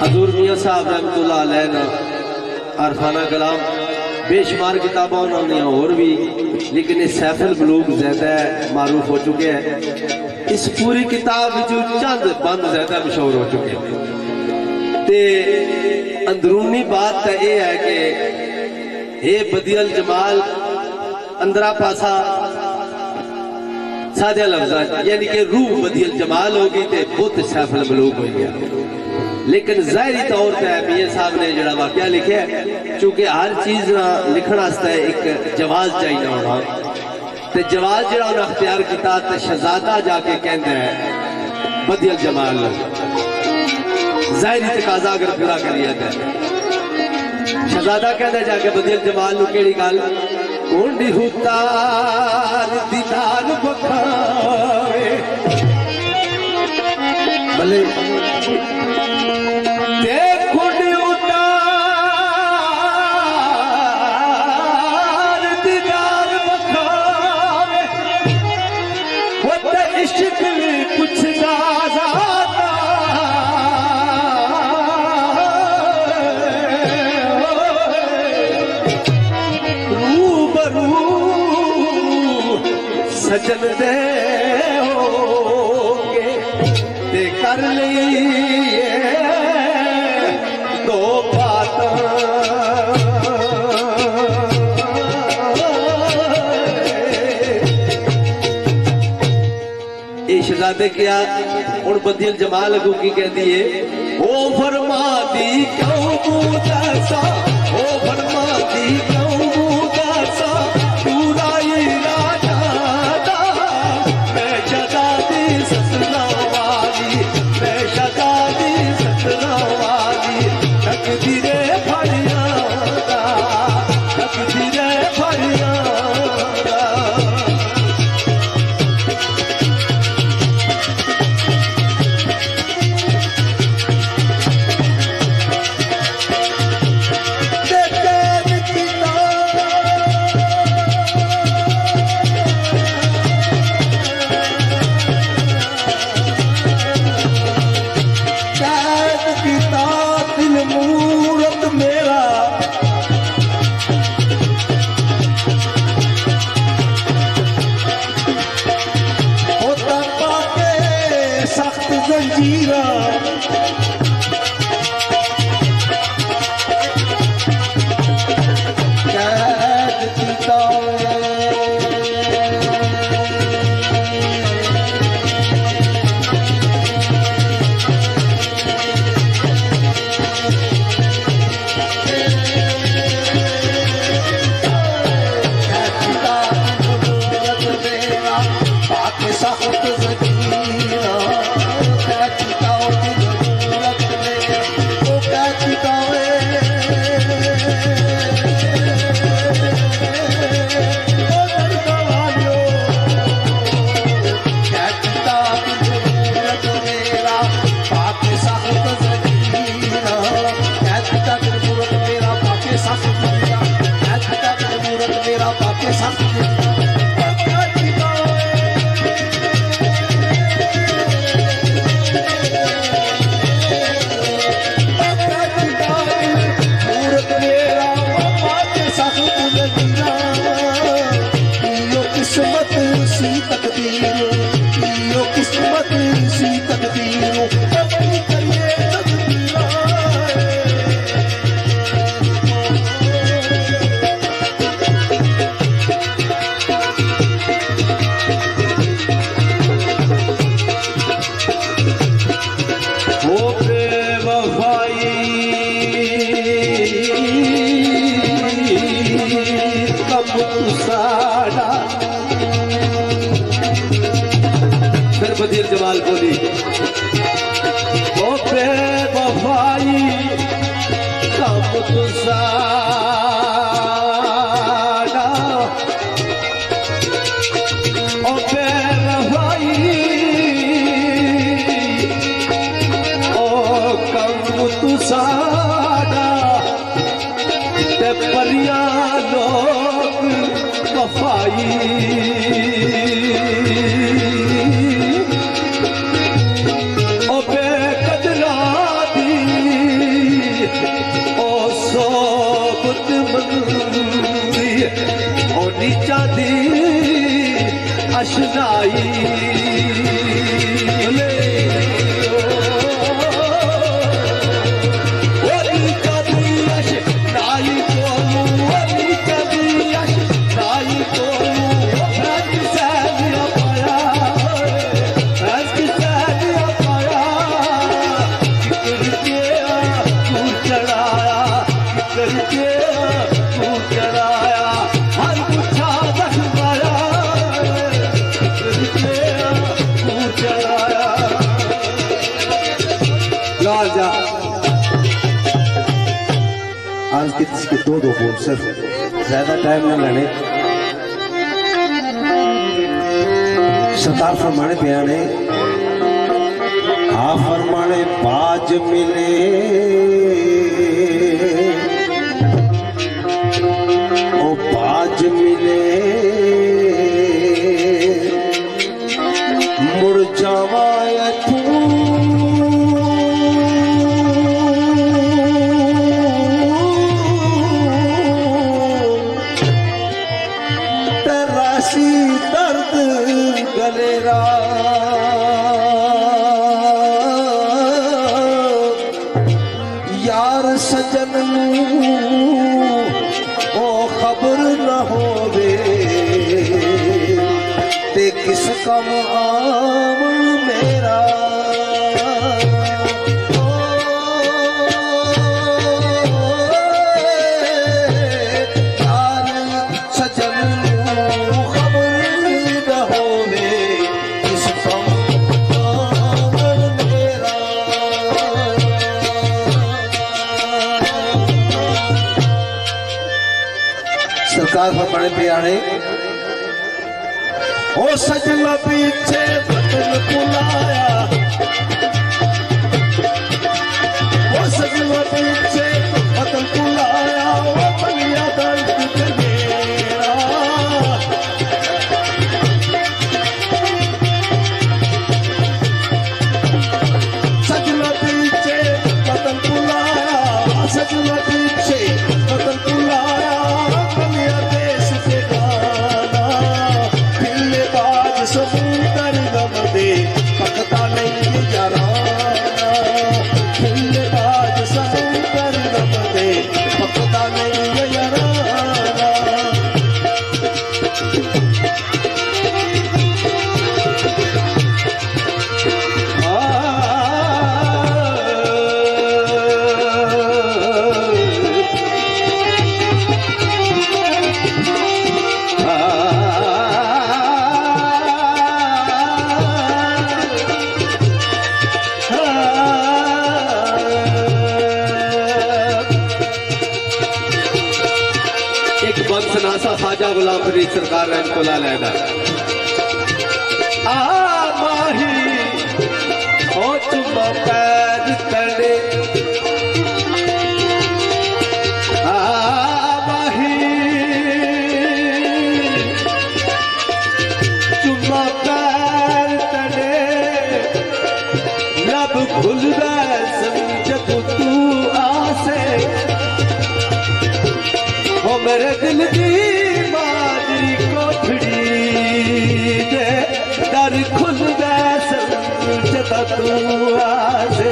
हजूर मियां साहब रहमतुल्लाह अलैह ना अरफाना कलाम बेशुमार किताबों उन्होंने और भी लेकिन इस सैफुल बुलूग ज्यादा मारूफ हो चुके हैं इस पूरी किताब चंद बंद ज्यादा मशहूर हो चुके हैं ते अंदरूनी बात तो यह है कि ये बदियल जमाल अंदरा पासा सादे लफ्ज़ यानी कि रूह बदियल जमाल होगी तो बुत सैफुल बुलूग हो गया लेकिन ज़ाहिरी तौर पर मियां साहब ने जो वाकया लिखे चूंकि हर चीज लिखने एक जवाज चाहिए होना तो जवाज जो अख्तियार किया तो शहजादा जाके कहता है बदियल जमाल ज़ाहिरी तकाजा अगर पूरा करिए तो शहजादा कहता जाके बदियल जमाल केड़ी गल ऊंडी हुतार दीदार बखावे भले सजन दे होगे ते कर लिए दो बात शहजादे क्या हूं बदियल जमाल अगू की कहती है ओ फरमा दी क्यों ओ फरमा दी क्यों मूरत मेरा होता पाके सख्त जंजीरा बदीर जमाल बोली ओ बेवफाई कब तुसारा ओ बेवफाई ओ कब तुसारा ते परिया लोग वफाई नीचा दी अशनाई आज के दो बोल सिर्फ ज्यादा टाइम ना लेने सरदार फरमाने पे आने हाँ फरमाने बाज मिले ओ बाज मिले मुड़ जावाया तू यार सजन ओ खबर न होवे ते किस कम आम मेरा यार सजन खबर न होवे किस कम सरकार फरमाने पे आने ओ सजना पीछे वतन बुलाया ओ सजना पीछे वतन बुलाया ओ बलिया दर्द मेरा सजना पीछे वतन बुलाया पीछे वतन बुलाया कलिया देश के गाना खिले बाज समुंदर गम दे पकता नहीं याराना खिले बाज समुंदर गम दे पकता नहीं याराना ख्वाजा गुलाम फरीद सरकार रहमतुल्लाह अलैह आ माही हो तुम पैर तड़े आ माही तुम पैर तड़े लब खुल गए समझ तू आसे हो मेरे दिल की दर खुल गया समझता तू आसे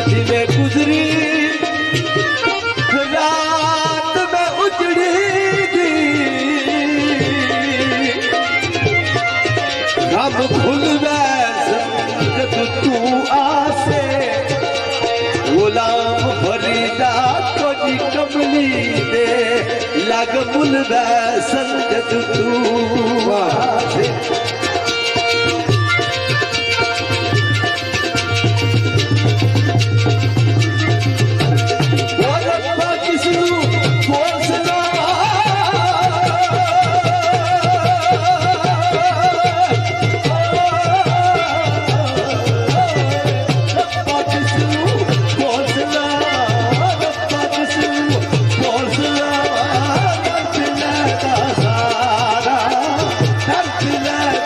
जिमें गुजरी रात में उजड़ी गम खुल गया समझता तू आसे गुलाम फरीदा कोई कमली दे लग मुल संगत तू आसे Let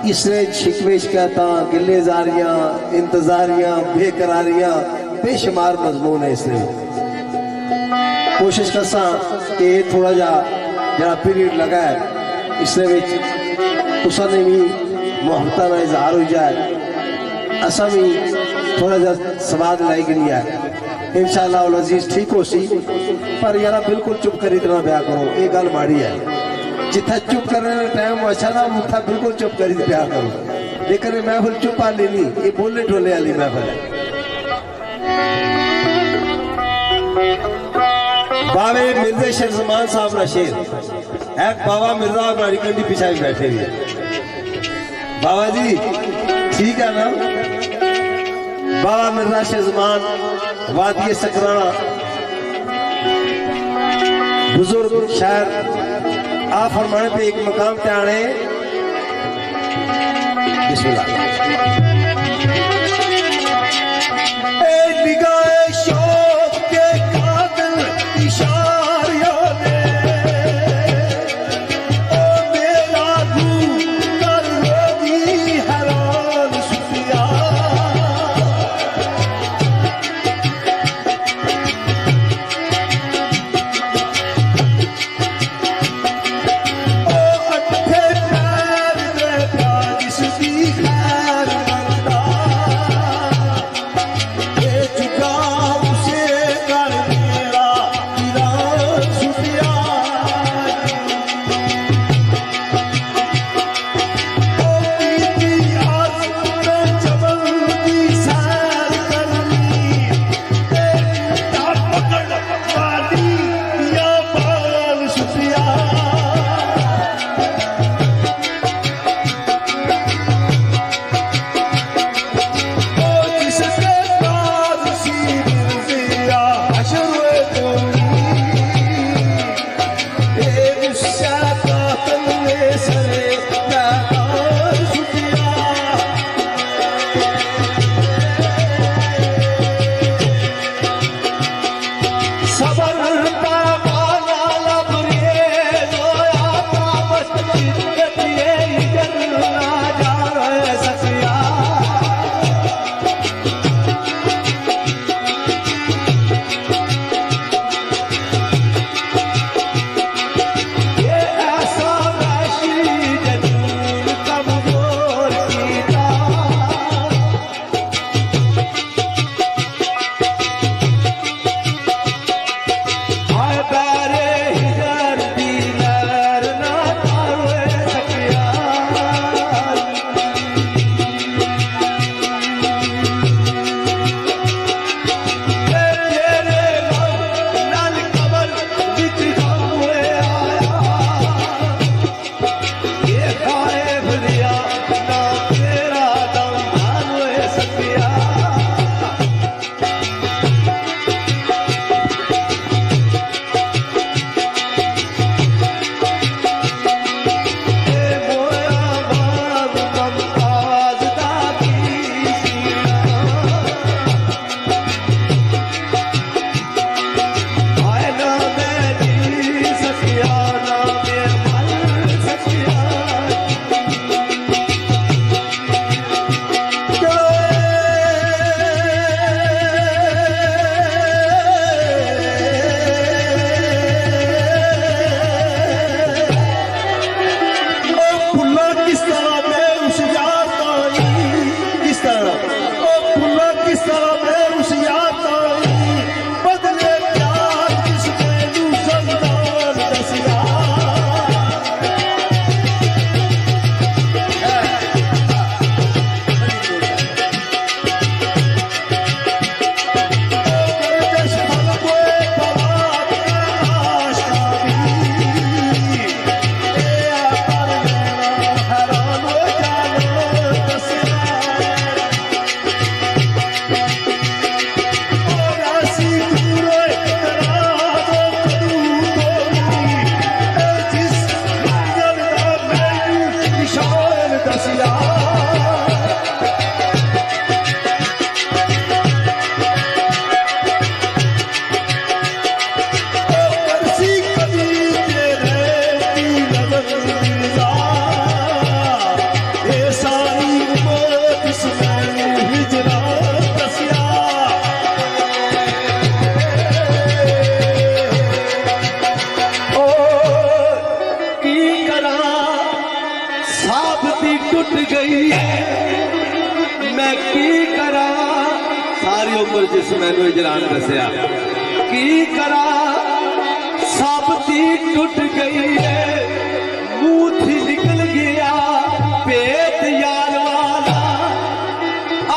इसने शिकवे शिकायत गिले जारियां इंतजारियां बेकरारियां बेशुमार मजमून है। इसने कोशिश करसा कि थोड़ा जरा पीरियड लगा है इसने तुसाने भी मोहब्बत का इजहार हो जाए, असा भी थोड़ा जा स्वाद लाई गई है। इंशाअल्लाह उल अजीज ठीक हो सी, पर यार बिल्कुल चुप करी तरह ब्याह करो, ये गल माड़ी है। जिथे चुप करने का टाइम अच्छा ना उथा बिल्कुल चुप करी ब्याह करो, लेकिन ये महफिल चुप वाली नहीं, ये बोले ढोले वाली महफिल है। बाबे मिर्जा शेर जमान साहब ना शेर है, बाबा मिर्जा और नारी कंडी पिछाई बैठे हुए। बाबा जी ठीक है ना? बाबा मिर्जा शेर जमान वादी सकराना बुजुर्ग शायर आप फरमाने पे एक मकाम पे आने। बिस्मिल्लाह। निगाहे शौक के कातिल इशारियों ने ओ मेरा रूह कर रोगी हैरान सुफिया। God मैं की करा सारी उम्र जिस मैनू इजरान दसिया की करा साबती टूट गई है मुंह थी निकल गया पेट यार वाला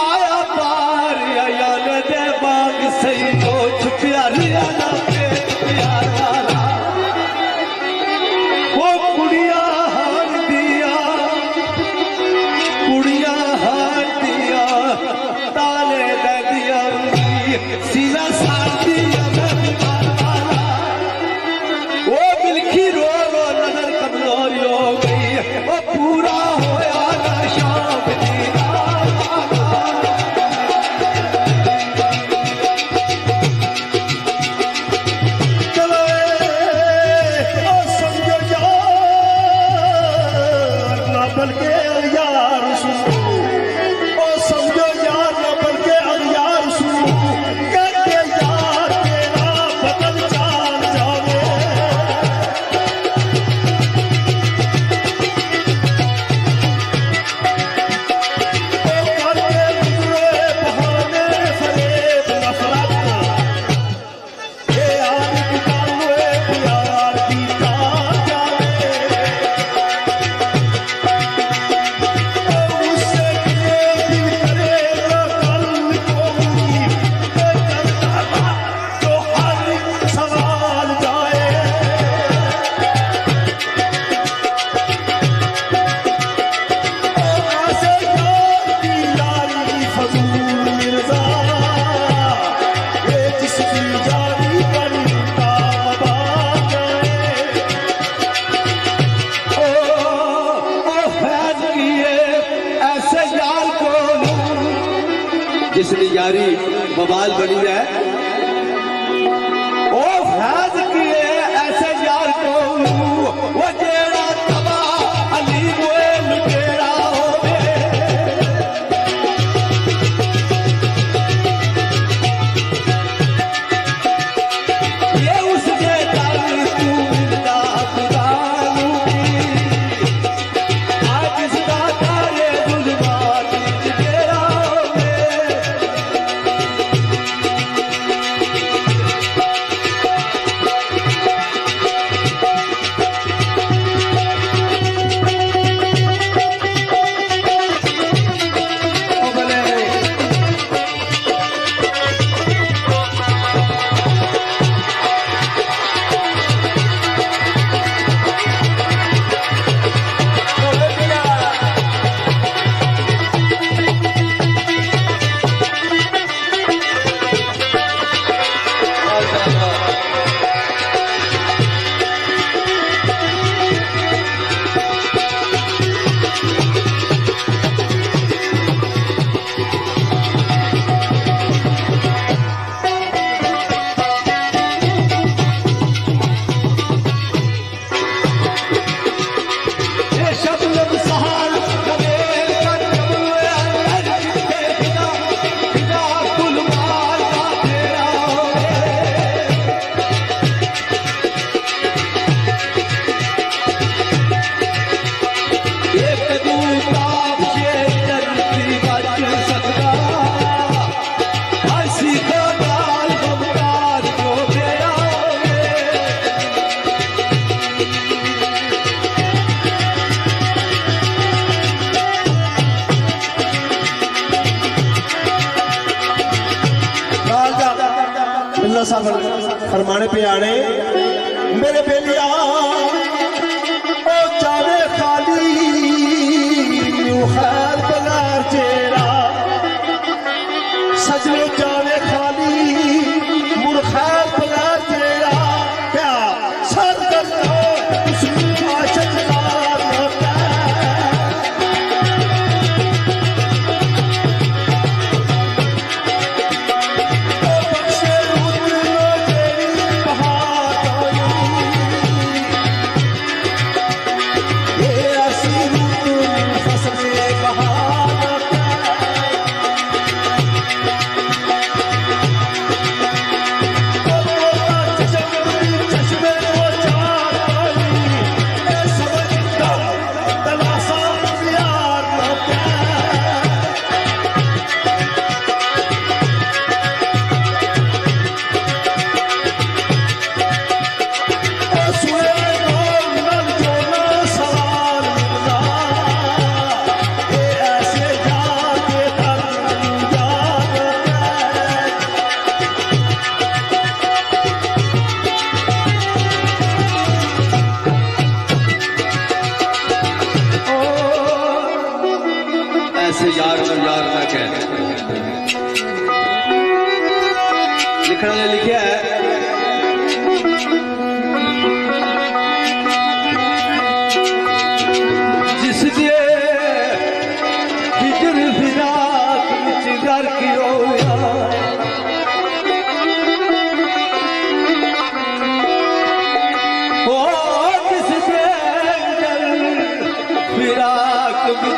आया पार यार दे बाग सही तो छुपिया रियाना पेट यार वाला वो कुड़िया हार दिया ताले दे दिया सीना साथ दिया वो बिलखी रो रो नजर कमजोरी हो गई वो पूरा होया ना शाम चलो समझो यार ना बल्कि यार सुनो ओ समझो यार ना बल्कि यार सुनो कहते यार तेरा बदल चाल जावे जिसने यारी बवाल बनी है ओ फैज किए ऐसे यार को वो जेड़ा तबा अली वो लुटेरा होवे ये उसके दर तू मिलता खुदानू आज इसका तारे गुलबात तेरा फरमाने पे आने मेरे बेलिया ओ जावे खाली खैर बगैर चेरा सजने जावे खाली मुड़ खैर बगैर चेरा क्या सर दर्द हो उसकी आशक लाल होता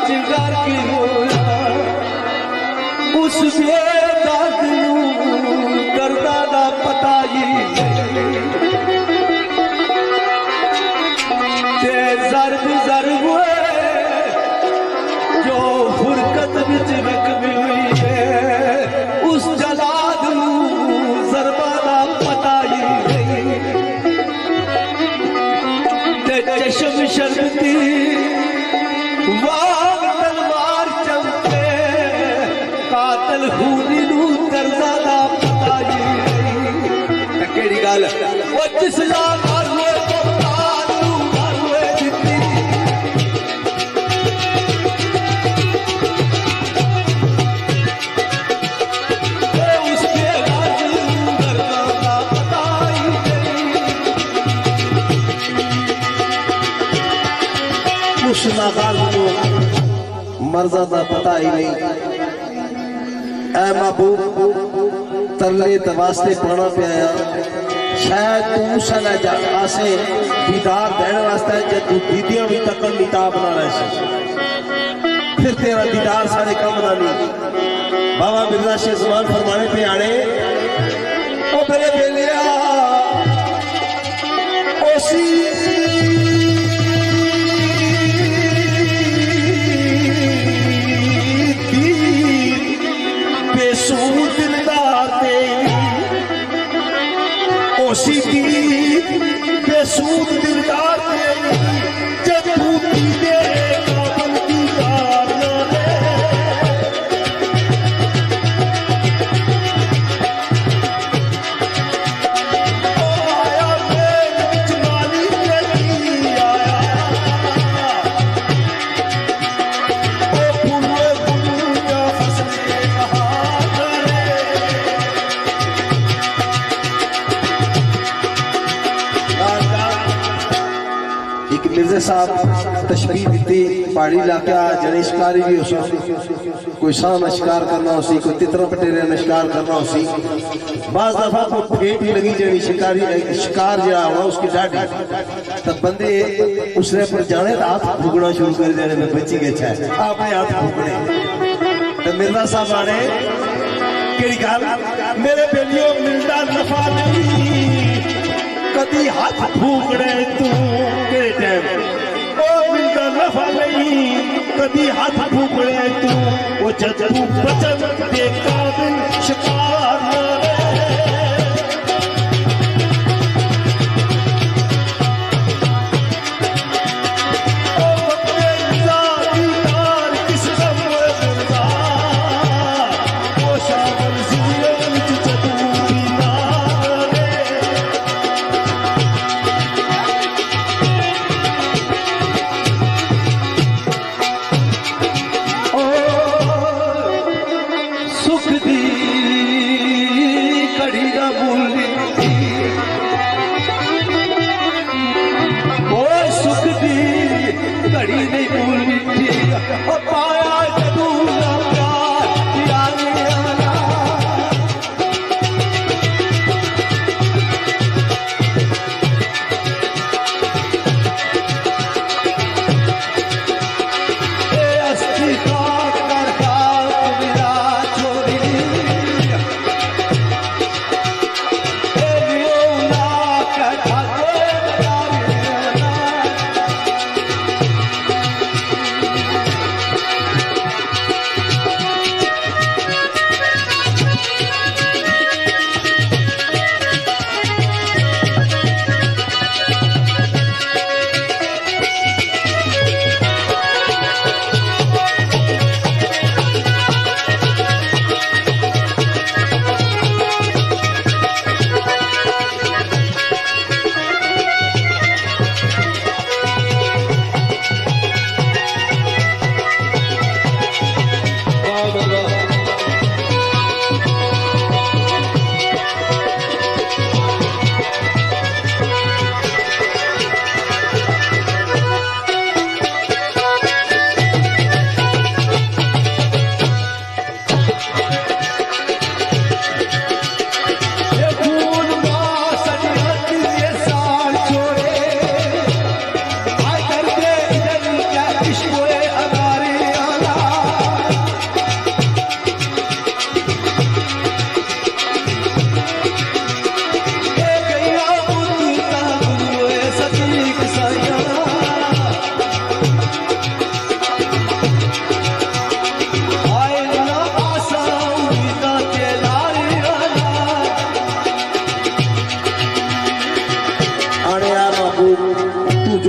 चिंगार की होया उस बेदाग नू करदा दा पता ही ते ज़र्ब ज़र्ब जो फुरकत विच रकमी हुई है उस जलाद नू ज़रबा दा पता ही ते चश्म शर्बती वाग तलवार चमके कातल खूनी नू करदा दा पता ही केड़ी गल ओ जिस ला मारूए तो कालू मारूए जितनी उसके राज करदा दा पता ही उस नागाल को मर्जा का पता ही नहीं। ऐ महबूब तरले ते वास्ते पाना पाया शायद तू सला जा आसे दीदार देने वास्ते जब तू दीदियां भी तकन निताब बना रहे से फिर तेरा दीदार सारे कम ना नहीं। बाबा मिर्जा शेख ज़मान फरमाने पे आने ओ मेरे बेलिया ओसी बेसूद दिलदार जब तू दीदे काबल दीदार आया जमाली आया ओ पुरे पुरे का फसले कहा मिर्जा साहब तशबीह दी पहाड़ी इलाका जने शिकारी भी हो कोई सांप शिकार करना हो सी कोई तितरा पटेरिया ने शिकार करना हो सी बाज दफा को फेट ही लगी जनी शिकारी शिकार जरा हुआ उसकी डाटी तब बंदे उसने पर जाने तो हाथ फूकना शुरू कर देने में बची गए छे आपने हाथ फूकने तो मिर्जा साहब आने केड़ी गल मेरे बेलियों मिलदा नफा नहीं कदी हाथ फूकने तू के टाइम ओ मिलदा नफा नहीं कदी हाथ फूकने तू वो जब तू बचन दे काबिल शिकार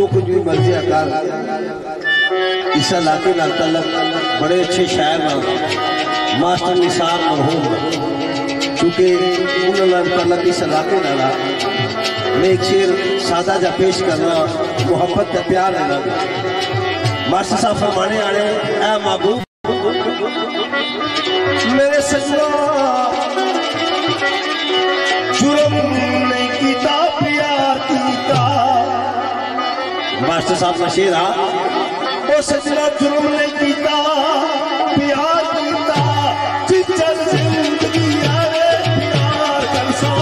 जो कुछ भी मर्जी आकार इस इलाके का तलक बड़े अच्छे शायर मास्टर निसार मरहूम चूंकि उन्होंने तलक इस इलाके नाला मैं एक शेर सादा जा पेश करना मोहब्बत का प्यार है ना मास्टर साहब फरमाने आने ऐ महबूब मेरे सजना जुर्म नहीं कीता प्यार कीता। मास्टर साहब का शेर आ ओ सजना जुर्म नहीं कीता प्यार कीता जिचर जिंदगी आवे प्यार करसा।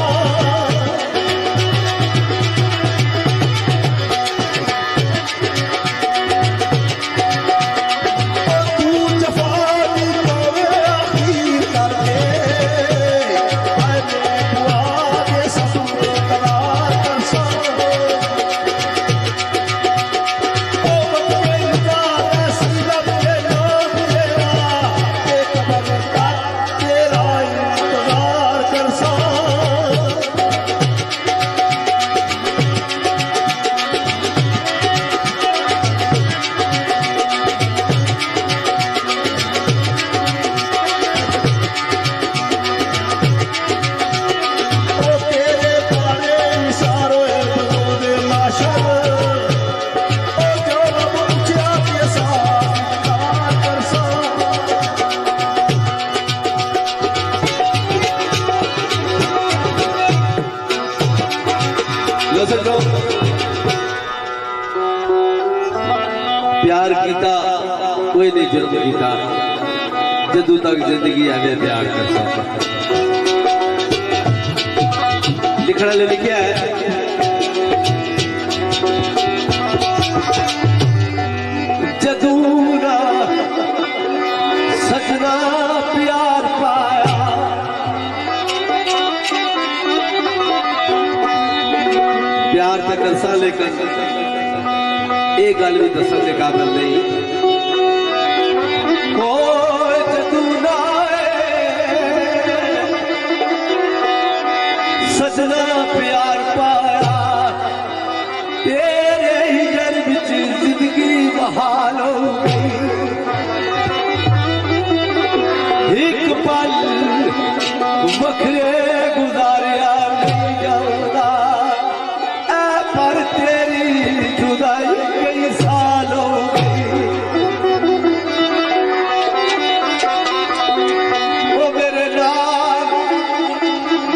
प्यार कीता कोई नहीं जुर्म कीता जदू तक जिंदगी आवे प्यार कर सकता। लिखने ले लिखा है जदू ना सजना प्यार पाया प्यार तक करसा लेकर एक गल भी दसन के काबिल नहीं कोई जदू ना सजना प्यार पाया तेरे ही घर विच जिंदगी बहाल हो गई एक पल वखरे गुजारिया नहीं जाऊंगा पर तेरी जुदाई कई साल हो गई। वो मेरे नाम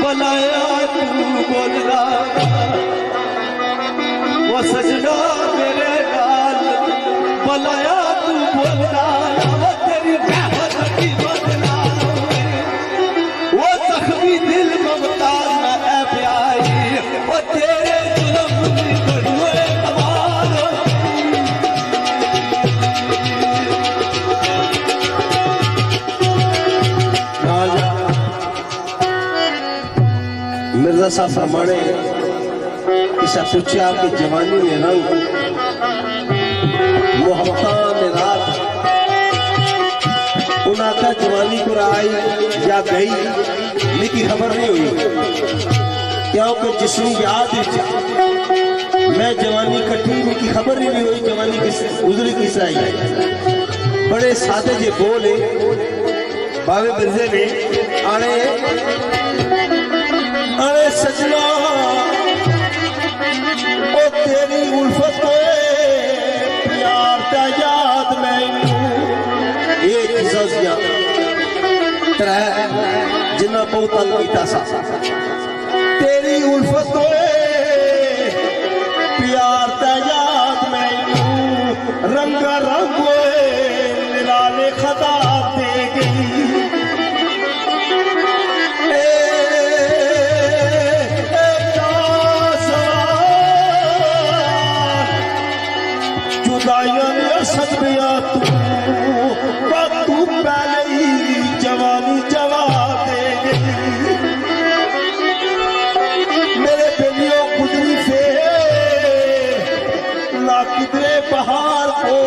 बनाया तू बोलना वो सजना मेरे नाल बनाया तू बोलना वो तेरी रहमत की बदला वो जख्मी दिल ममताज न ऐ प्यारी वो तेरे जुल्म की बड़ुए कमाल मिर्जा साहब फरमाने इसा पूछे आपकी जवानी में रंग मोहब्बत में रात उनका जवानी को आई या गई लेकिन खबर नहीं हुई क्योंकि जिसने याद मैं जवानी कटी की खबर ही नहीं हुई जवानी किस गुजरी किस आई बड़े सादे जे बोले बाबे मिर्जे ने आने अरे सजना ओ तेरी उल्फत प्यार का याद मैनू एक सजिया त्रै जिन्ना बहुत कीता सा तेरी उल्फत प्यार का याद मैनू रंगा रंग निराले खता दे गई सदमिया तू पहले ही जवानी जवाब दे गई मेरे बेलियों गुजरी फेर ना किधरे पहाड़ को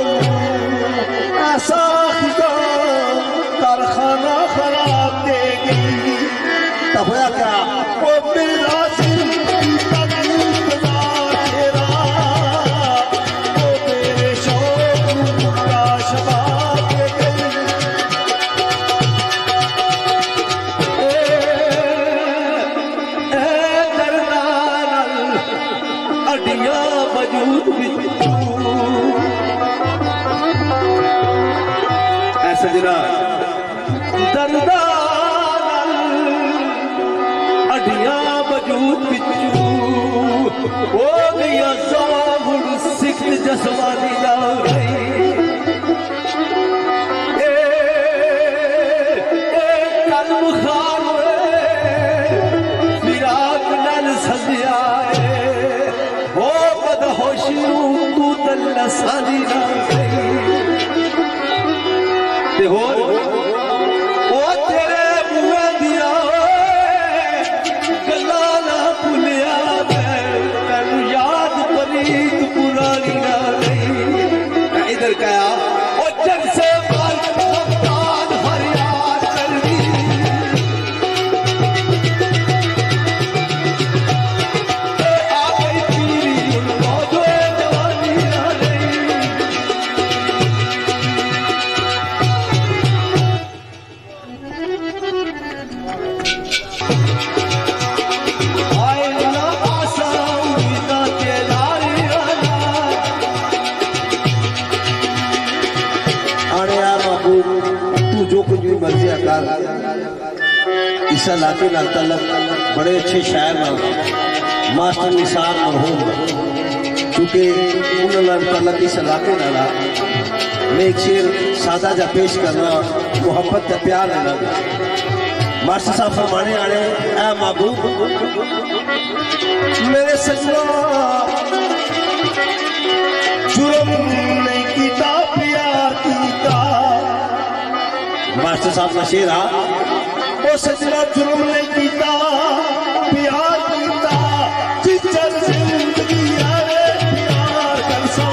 ऐसा कारखाना खराब दे गई तब होया क्या वो मेरा वजूद बिचू ऐसा जना दर्दा अडियां वजूद बिचू ओ गया साहुड़ सिख जसमानी ना सादी ना ते होर ओ तेरे मुए दिया गल्ला ना भुलिया तेन याद परीत पुरानी ना नहीं इधर कहा ओ जग से इस इलाके नाल तलक बड़े अच्छे शायर मास्टर निसार मरहूम क्योंकि उन्होंने तलक इस इलाके नाल मैं एक शेर सादा जा पेश करना मोहब्बत का प्यार है मास्टर साहब फरमाने आने ऐ महबूब मेरे सजना जुर्म नहीं कीता प्यार कीता मास्टर साहब का शेर ओ सजना जुर्म नहीं कीता प्यार कीता जिचर जिंदगी आवे प्यार करसा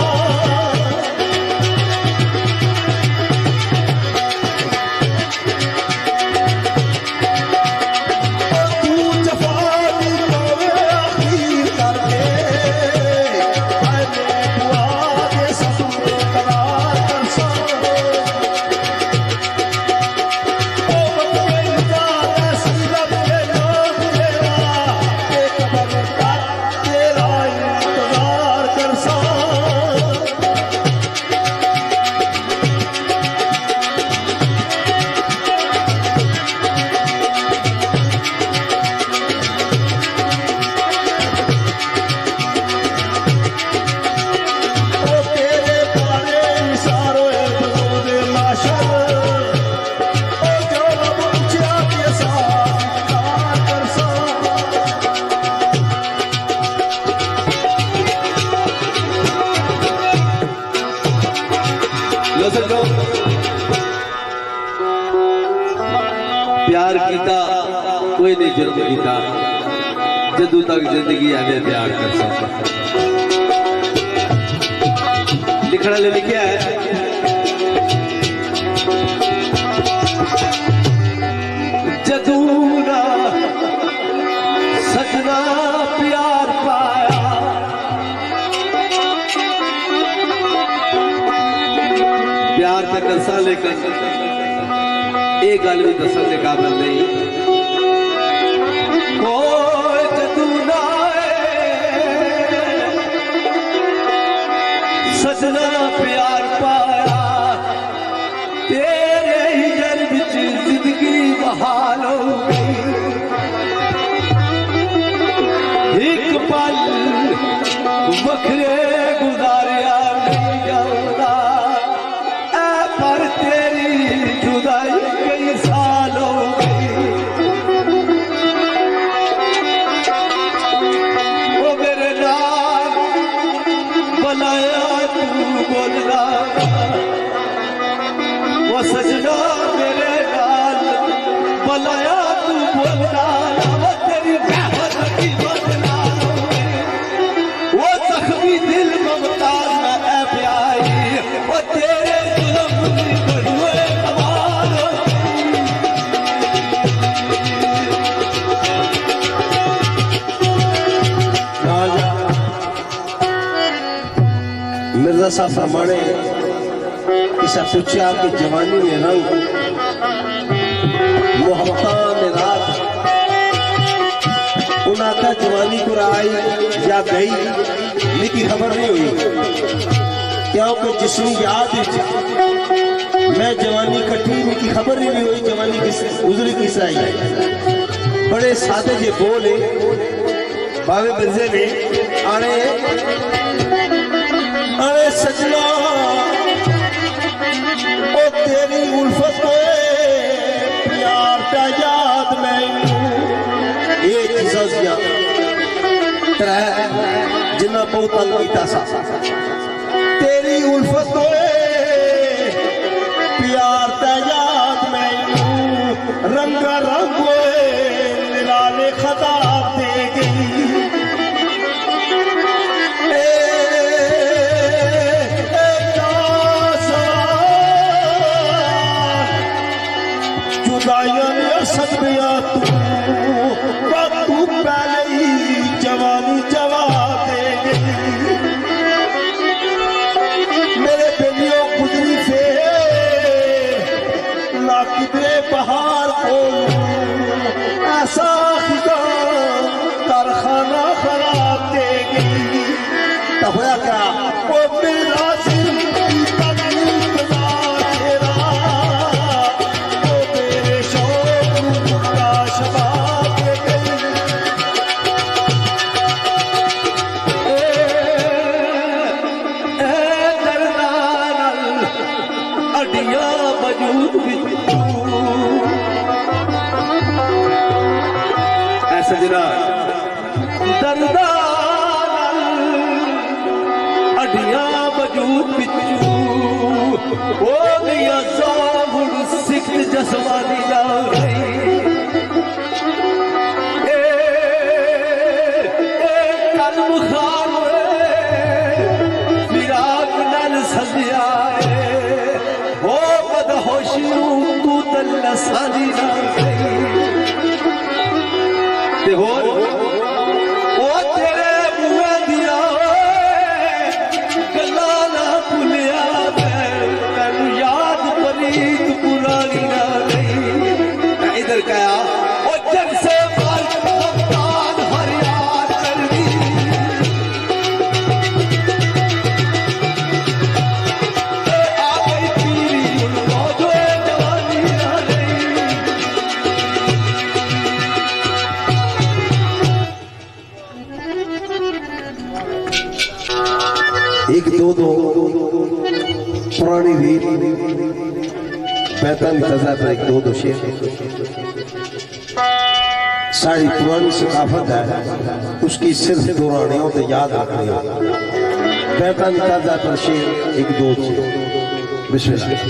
तू जफा दी तोवे आखिर करके आने दुआ दे ससुर करार करसा प्यार कीता कोई नहीं जुर्म कीता जदू तक जिंदगी आवे प्यार कर सकता लिखने ले लिखा है जदू ना सजना प्यार पाया प्यार तक करसा लेकर एक गल भी दसन के काबिल नहीं जदू ना सजना प्यार पाया तेरे ही घर विच जिंदगी बहाल हो गई एक पल वखरे गुजारिया नहीं जाता पर तेरी जुदाई कई साल हो गई वो मेरे नाम बनाया तू बोलना वो सजना मेरे नाल बनाया तू बोलना वो तेरी बहन की बदला वो जख्मी दिल ममताज में ऐ प्यारी वो तेरे जुल्म की बड़ुए कमाल मिर्जा साहब फरमाने इसे पूछा कि जवानी में रंग मोहब्बत में रात उन्हें आखा जवानी को आई या गई मेरी खबर नहीं हुई, क्योंकि जिसनी याद मैं जवानी कटी मेरी खबर ही नहीं हुई जवानी किस गुजरी किस आई है। बड़े सादे जे बोले बावे बिरजे ने आने अरे सजना ओ तेरी उल्फत प्यार का याद मैनू ये चीज़ा त्रै जिन्ना बहुत तंग किया सा तेरी उल्फत प्यार का याद मैनू रंगा रंग निराले खताब दे गई। सदमिया तू पहले ही जवानी जवाब दे गई। मेरे बेलियों गुजरी से ना कितने पहाड़ को ऐसा कारखाना खराब दे गई। तब होया क्या वो मेरा सजना दरदा अडिया वजूद बिचू ओ गया साबुड़ सिख जसवानी ना कलम खान फिराक नल सजिया ओ बदहोशी तू तल सानी ना होर ओ तेरे मुँह दिया गला ना भुलिया तेन याद परीत पुरानी ना गई। इधर कहा ओ जग से हर याद कर दी आ गई पीरी जो जवानी ना गई। एक दो पुरानी रीत पैताली तजा पर एक दो शेर सारी पुरानी सकाफत है उसकी सिर्फ पुरानियों से याद रखनी है। पैताली तजा पर शेर एक दो बिस्मिल्लाह।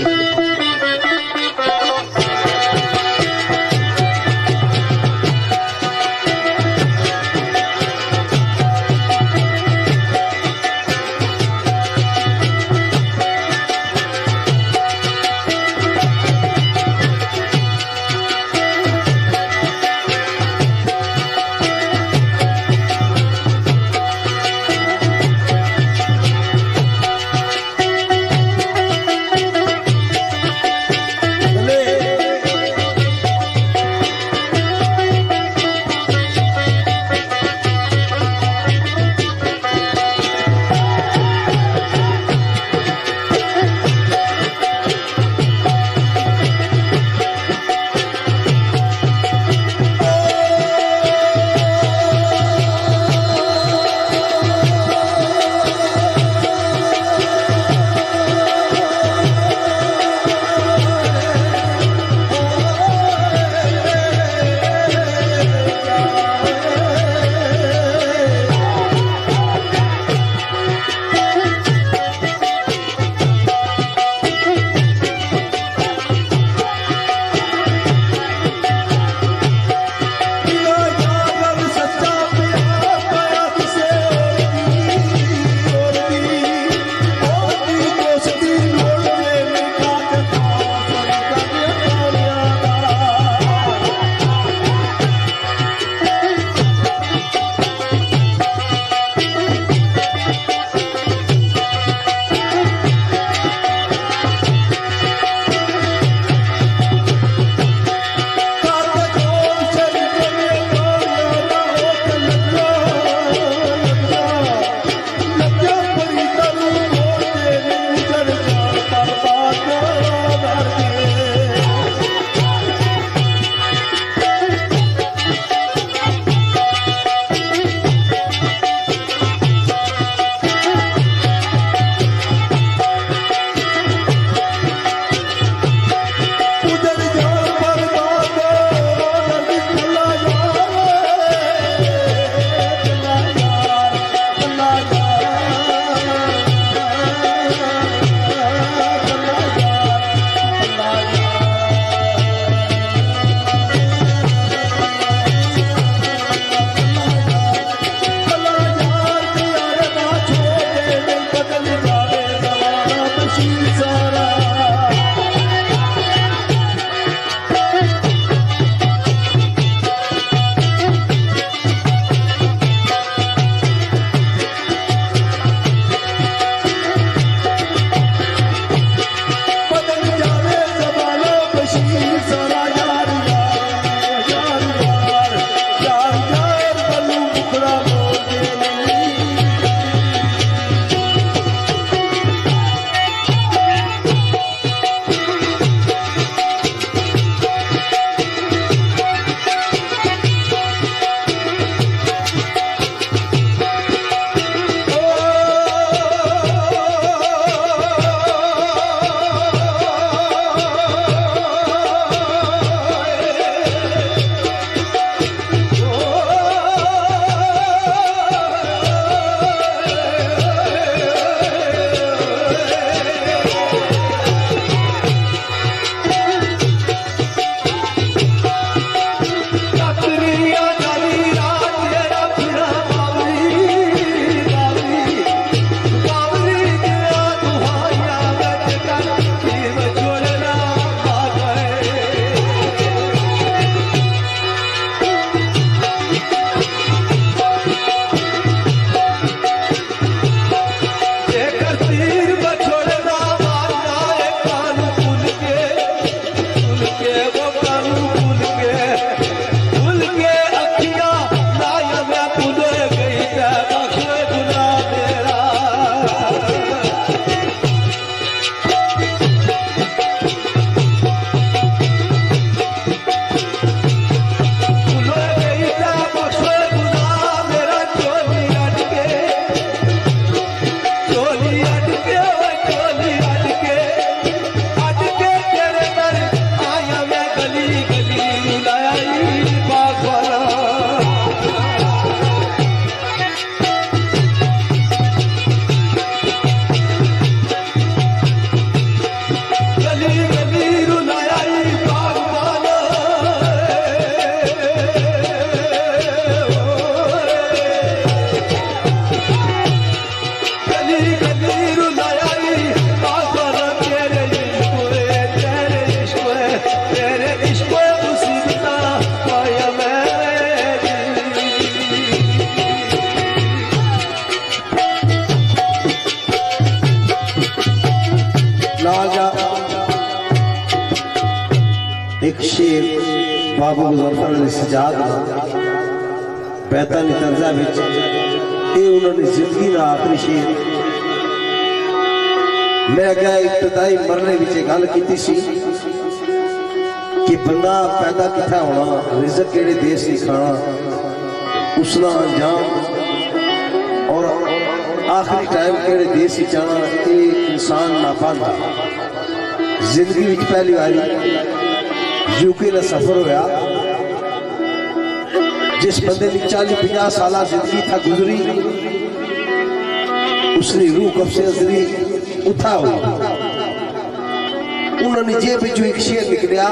तकदीर में छोड़ना मारना है कानून भूल के वो कानून भूल के अखियां लाया मैं भूल गई है बख्शे गुनाह मेरा भूल गई है बख्शे गुनाह मेरा चोली अटके तेरे दर आया मैं गली गली रुलाई बागवाना गली गली रुलाई बागवाना गली गली रुलाई बागवाना तेरे इश्क मुसीबता पाया लाजा एक शेर बाबू मुजफ्फर अली सजाद बैतानी तर्जा विच ये उन्होंने जिंदगी का आखिरी शेर मैं अगर इब्तदाई मरने विच गल की सी कि बंदा पैदा कितना होना रिजक केड़े देश नहीं खाना उसना अंजाम और आखिरी टाइम केड़े देश ही जाना ये इंसान नापांदा जिंदगी विच पहली बारी यूके का सफर होया जिस बंदे की 40-50 साल जिंदगी था गुजरी उसकी रूह कब से अजरी उठा हुई उन्होंने जेब विचों एक शेर निकलिया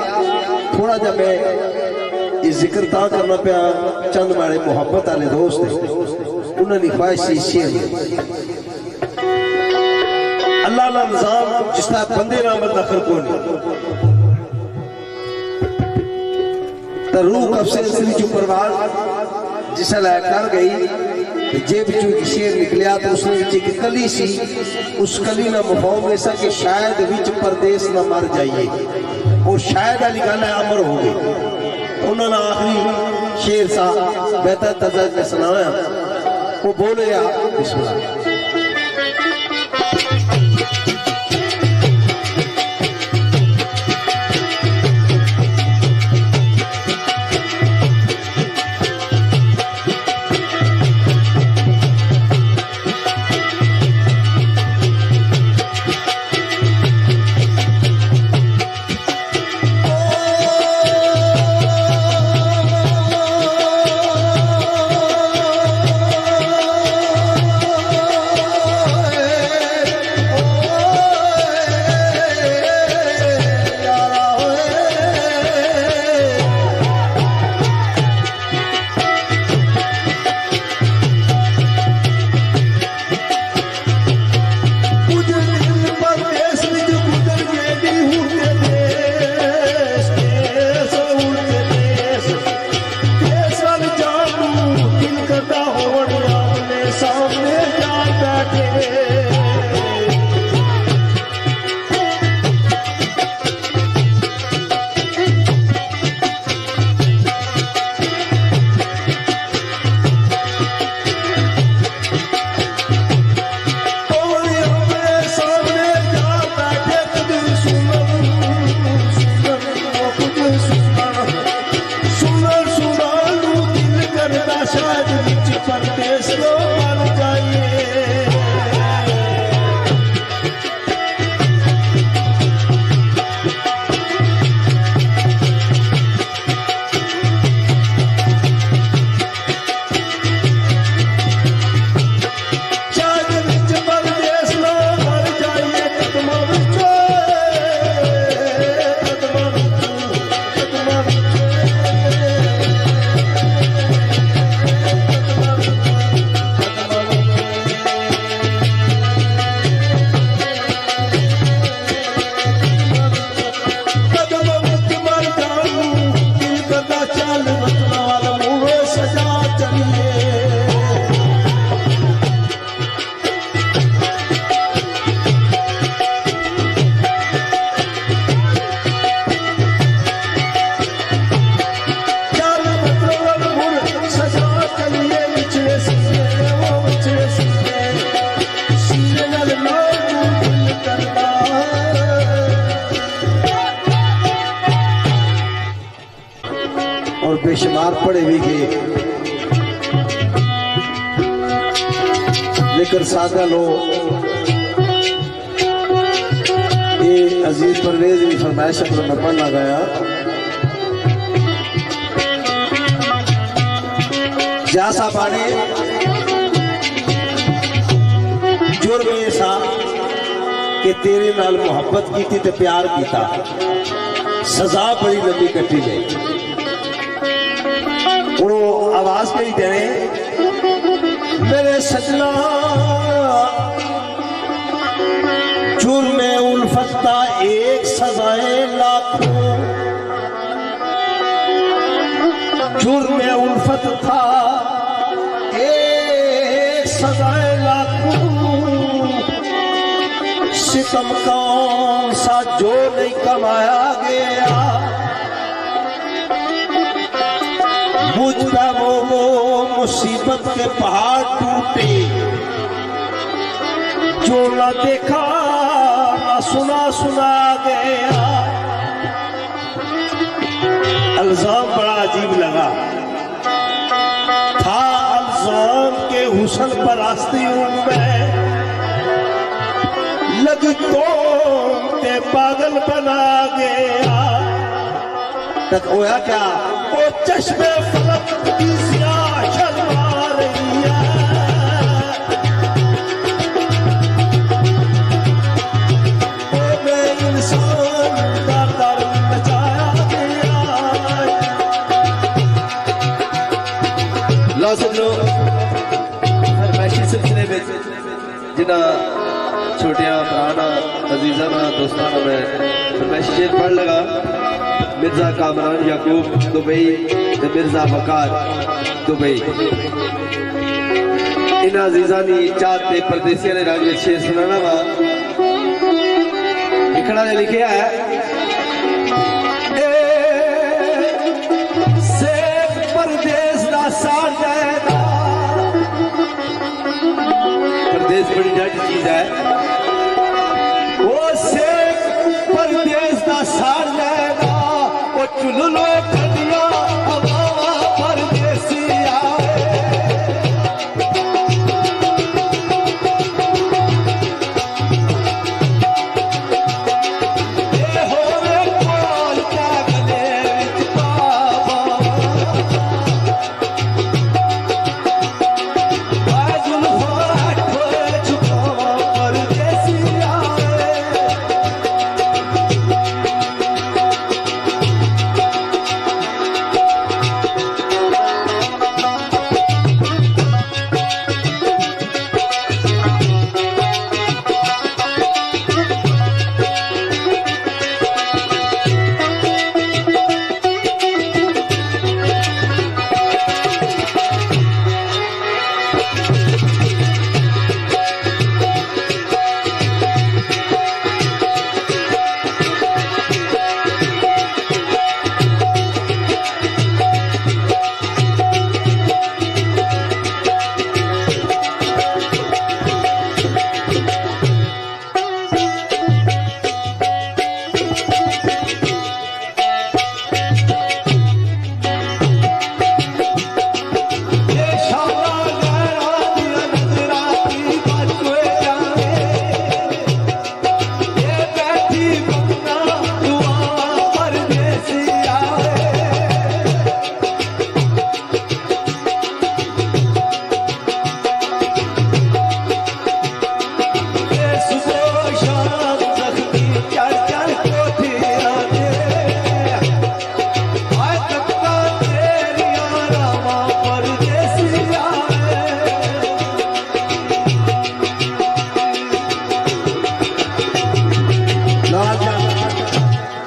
थोड़ा जा मैं ये जिक्र ता करना पाया चंद माड़े मुहब्बत वाले दोस्त उन्होंने ख्वाहिश सी शेर अल्लाह ना निजाम जिस तरह बंदे ना मत दखल को नहीं तो रूह कब से अजरी जो परवान जिस कर गई जेब चो एक शेर निकलिया तो उसने एक कली सी उस कली ना मफहूम ऐसा कि शायद विच परदेस ना मर जाइए और शायद वाली गल है अमर हो गई उन्होंने आखिरी शेर सा बेहतर तर्ज में सुनाया वो बोले या बिस्मिल्लाह बेशुमार पढ़े भी गए, लेकिन सादा लोग ये अजीज परवेज की फरमाइश पर मैं पढ़ना गया। जैसा पाने जुर्म ऐसा कि तेरे नाल मोहब्बत की थी ते प्यार किया, सजा बड़ी लंबी कटी गई। वो आवाज कही देने मेरे सजना जुर्म उल्फत का एक सजाए लाखों, जुर्म उल्फत था एक सजाए लाखों, सितम कौन सा जो नहीं कमाया गया, मुझ पे वो मुसीबत के पहाड़ टूटे जो न देखा न सुना सुना गया। अल्जाम बड़ा अजीब लगा था, अल्जाम के हुस्न पर आस्ती में लगी तो ते पागल बना गया। तक होया क्या, वो चश्मे फलक की स्याह शर्मा रही है, वो मैं इंसान का दर्द बचाया गया। लो सुन लो फरमाइशी सिलसिले में जिन्ना छोटिया भराना अजीजा दोस्ताना में फरमाइशी शेर पढ़ लगा। मिर्जा कामरान याकूब दुबई, मिर्जा वकार दुबई, इन अजीजा ने चाहते परदेसिया ने रंग में शेर सुनाना वा। लिखना ने लिखे है से परदेस दा साथ जाएगा, परदेस बड़ी डट चीज है, वो से परदेस दा साथ जाएगा, चुन लो खड़िया हवा परदेसी आए, ये हो रे कोल क्या गले विच बाबा, आजुल फोट होए छुपावा परदेसी आए।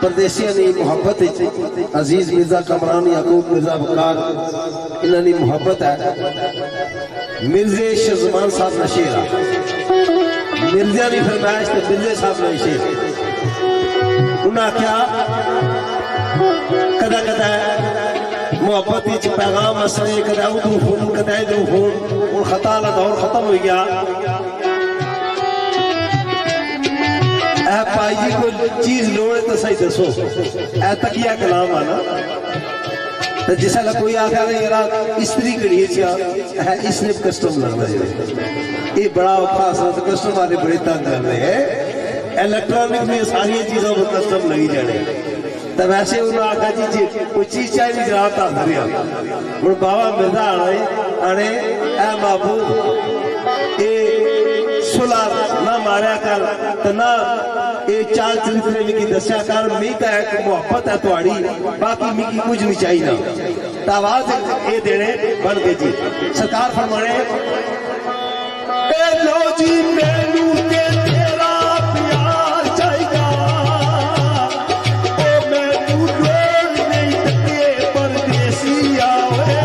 परदेसिया ने मुहब्बत अजीज मिर्जा कमरान याकूब मिर्जा वकार इन्होंने मुहब्बत है। मिर्जे शजमान साहब नशेरा मिर्जा ने फरमाइश तो मिर्जे साहब ने शेर उन्हें क्या कदा कदा मुहब्बत पैगाम असरे कदा उदू फोन कदा इदू फोन और खता ला दौर खत्म हो गया। भाई जी को चीज लोड़े तो सही दसो, ए तकिया कलाम आना तो जिसा कोई आखा यार स्त्री करिए है इसने कस्टम लगना है ये बड़ा औखा तो कस्टम वाले बड़े तंग कर रहे हैं इलेक्ट्रॉनिक में सारी चीजों पर कस्टम लगी जाने तो वैसे उन्होंने आखा जी कोई चीज चाहिए जरा हूँ बाबा मिर्जा आने ए बाबू ये सुला ना मारिया कर तो ना ये चाल चरित्र मिकी दसिया कर मी तो एक मुहब्बत है थोड़ी बाकी मिकी कुछ नहीं चाहिए तो आवाज ये देने बन गए जी सरकार फरमाने लो जी मैनू के तेरा प्यार चाहिए ओ मैनू डोल नहीं टके परदेसी आवे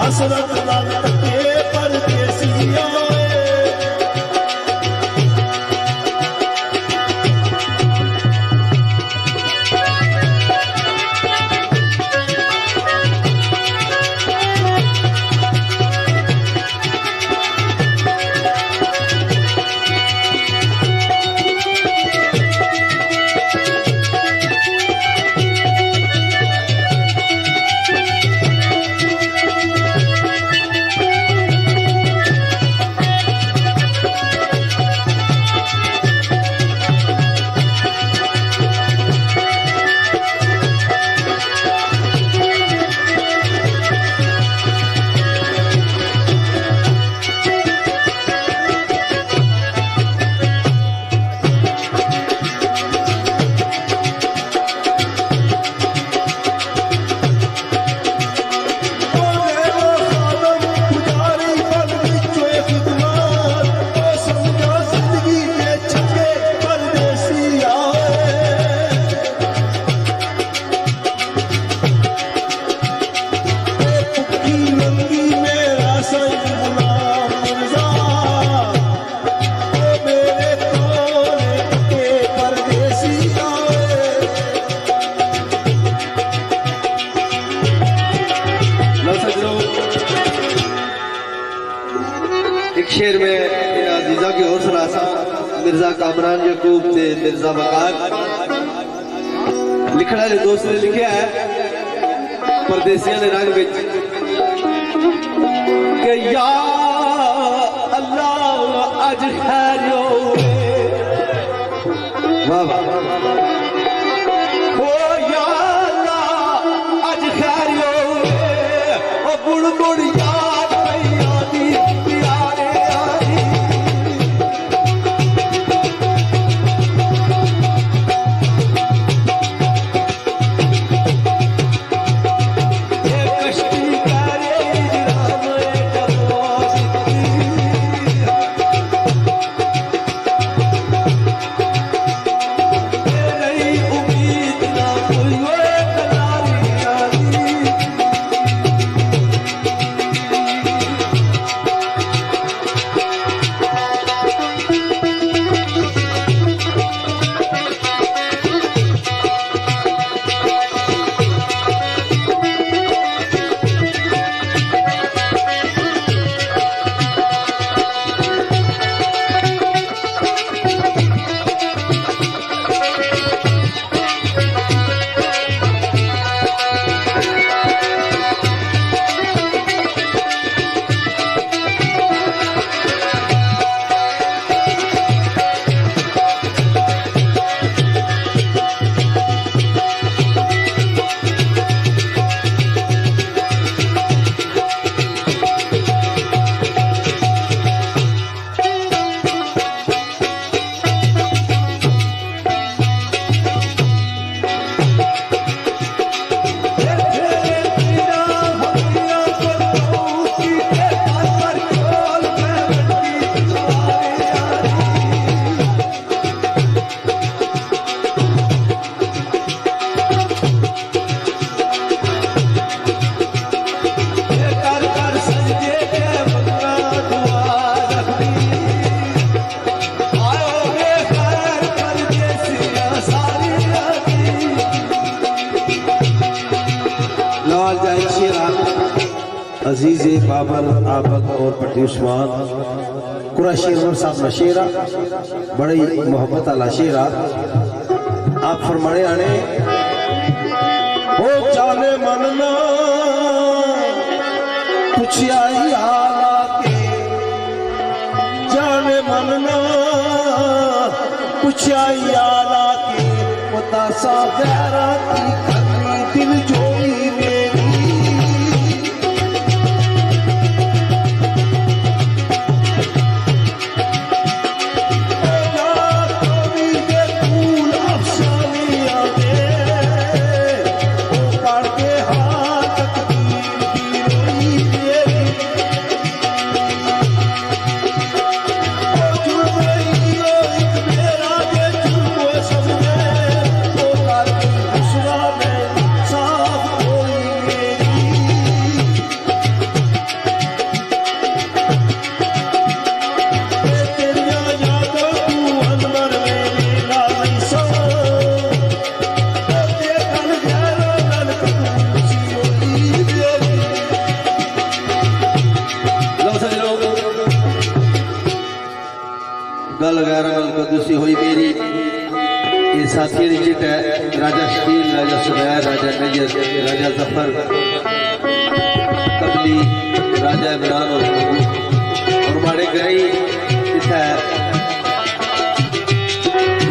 हसरत लाल के परदेसी आवे शेर में अजीजा की और सुनासा मिर्जा कामरान यकूब ते मिर्जा वकार लिखना जो दोस्त ने लिखा है परदेसिया ने रंग विच के या अल्लाह अज खैरो वाह वाह ओ या अल्लाह अज खैरो ओ बुड़ बुड़ याद पई आदी प्यारे अजीज बाबर आबद और पट्टी उस्मान कुरैशी अनवर साहब नशेरा बड़ी मोहब्बत आला शेरा आप फरमाने आने हो जाने मनना पुछिया हाला के जाने मनना पुछिया हाला के पता सा गहरा की खतरी दिल जोई मेरी गल गैर गल कदूसी हुई मेरी ये साथी की चिट है राजा शकील राजा सुबैर राजा नैयर राजा जफर कबली राजा इमरान और बड़े गई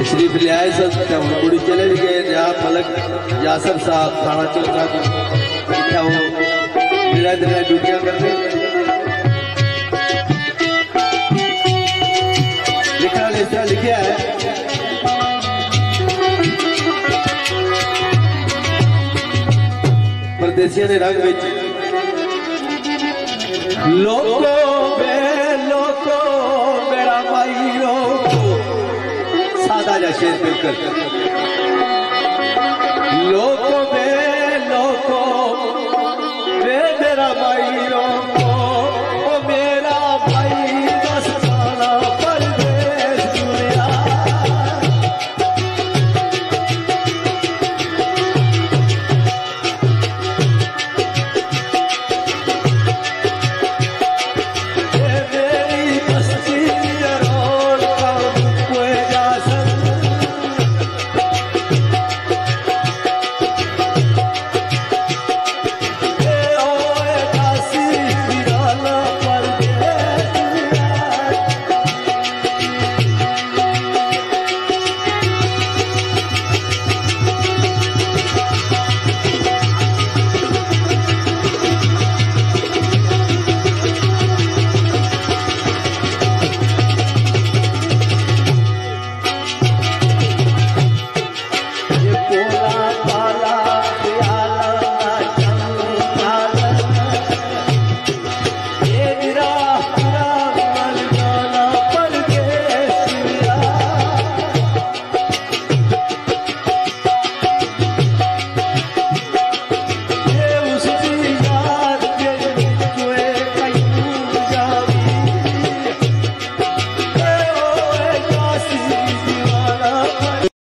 शरीफ लियाए सब कुड़ी चले गए जहाँ मलक यासर साहब थाना चौथा वो ड्यूटियां करते इस तरह लिखा है परदेसियों ने रंग में लोको मेरा भाई लोको सादा जा शेर मिलकर लो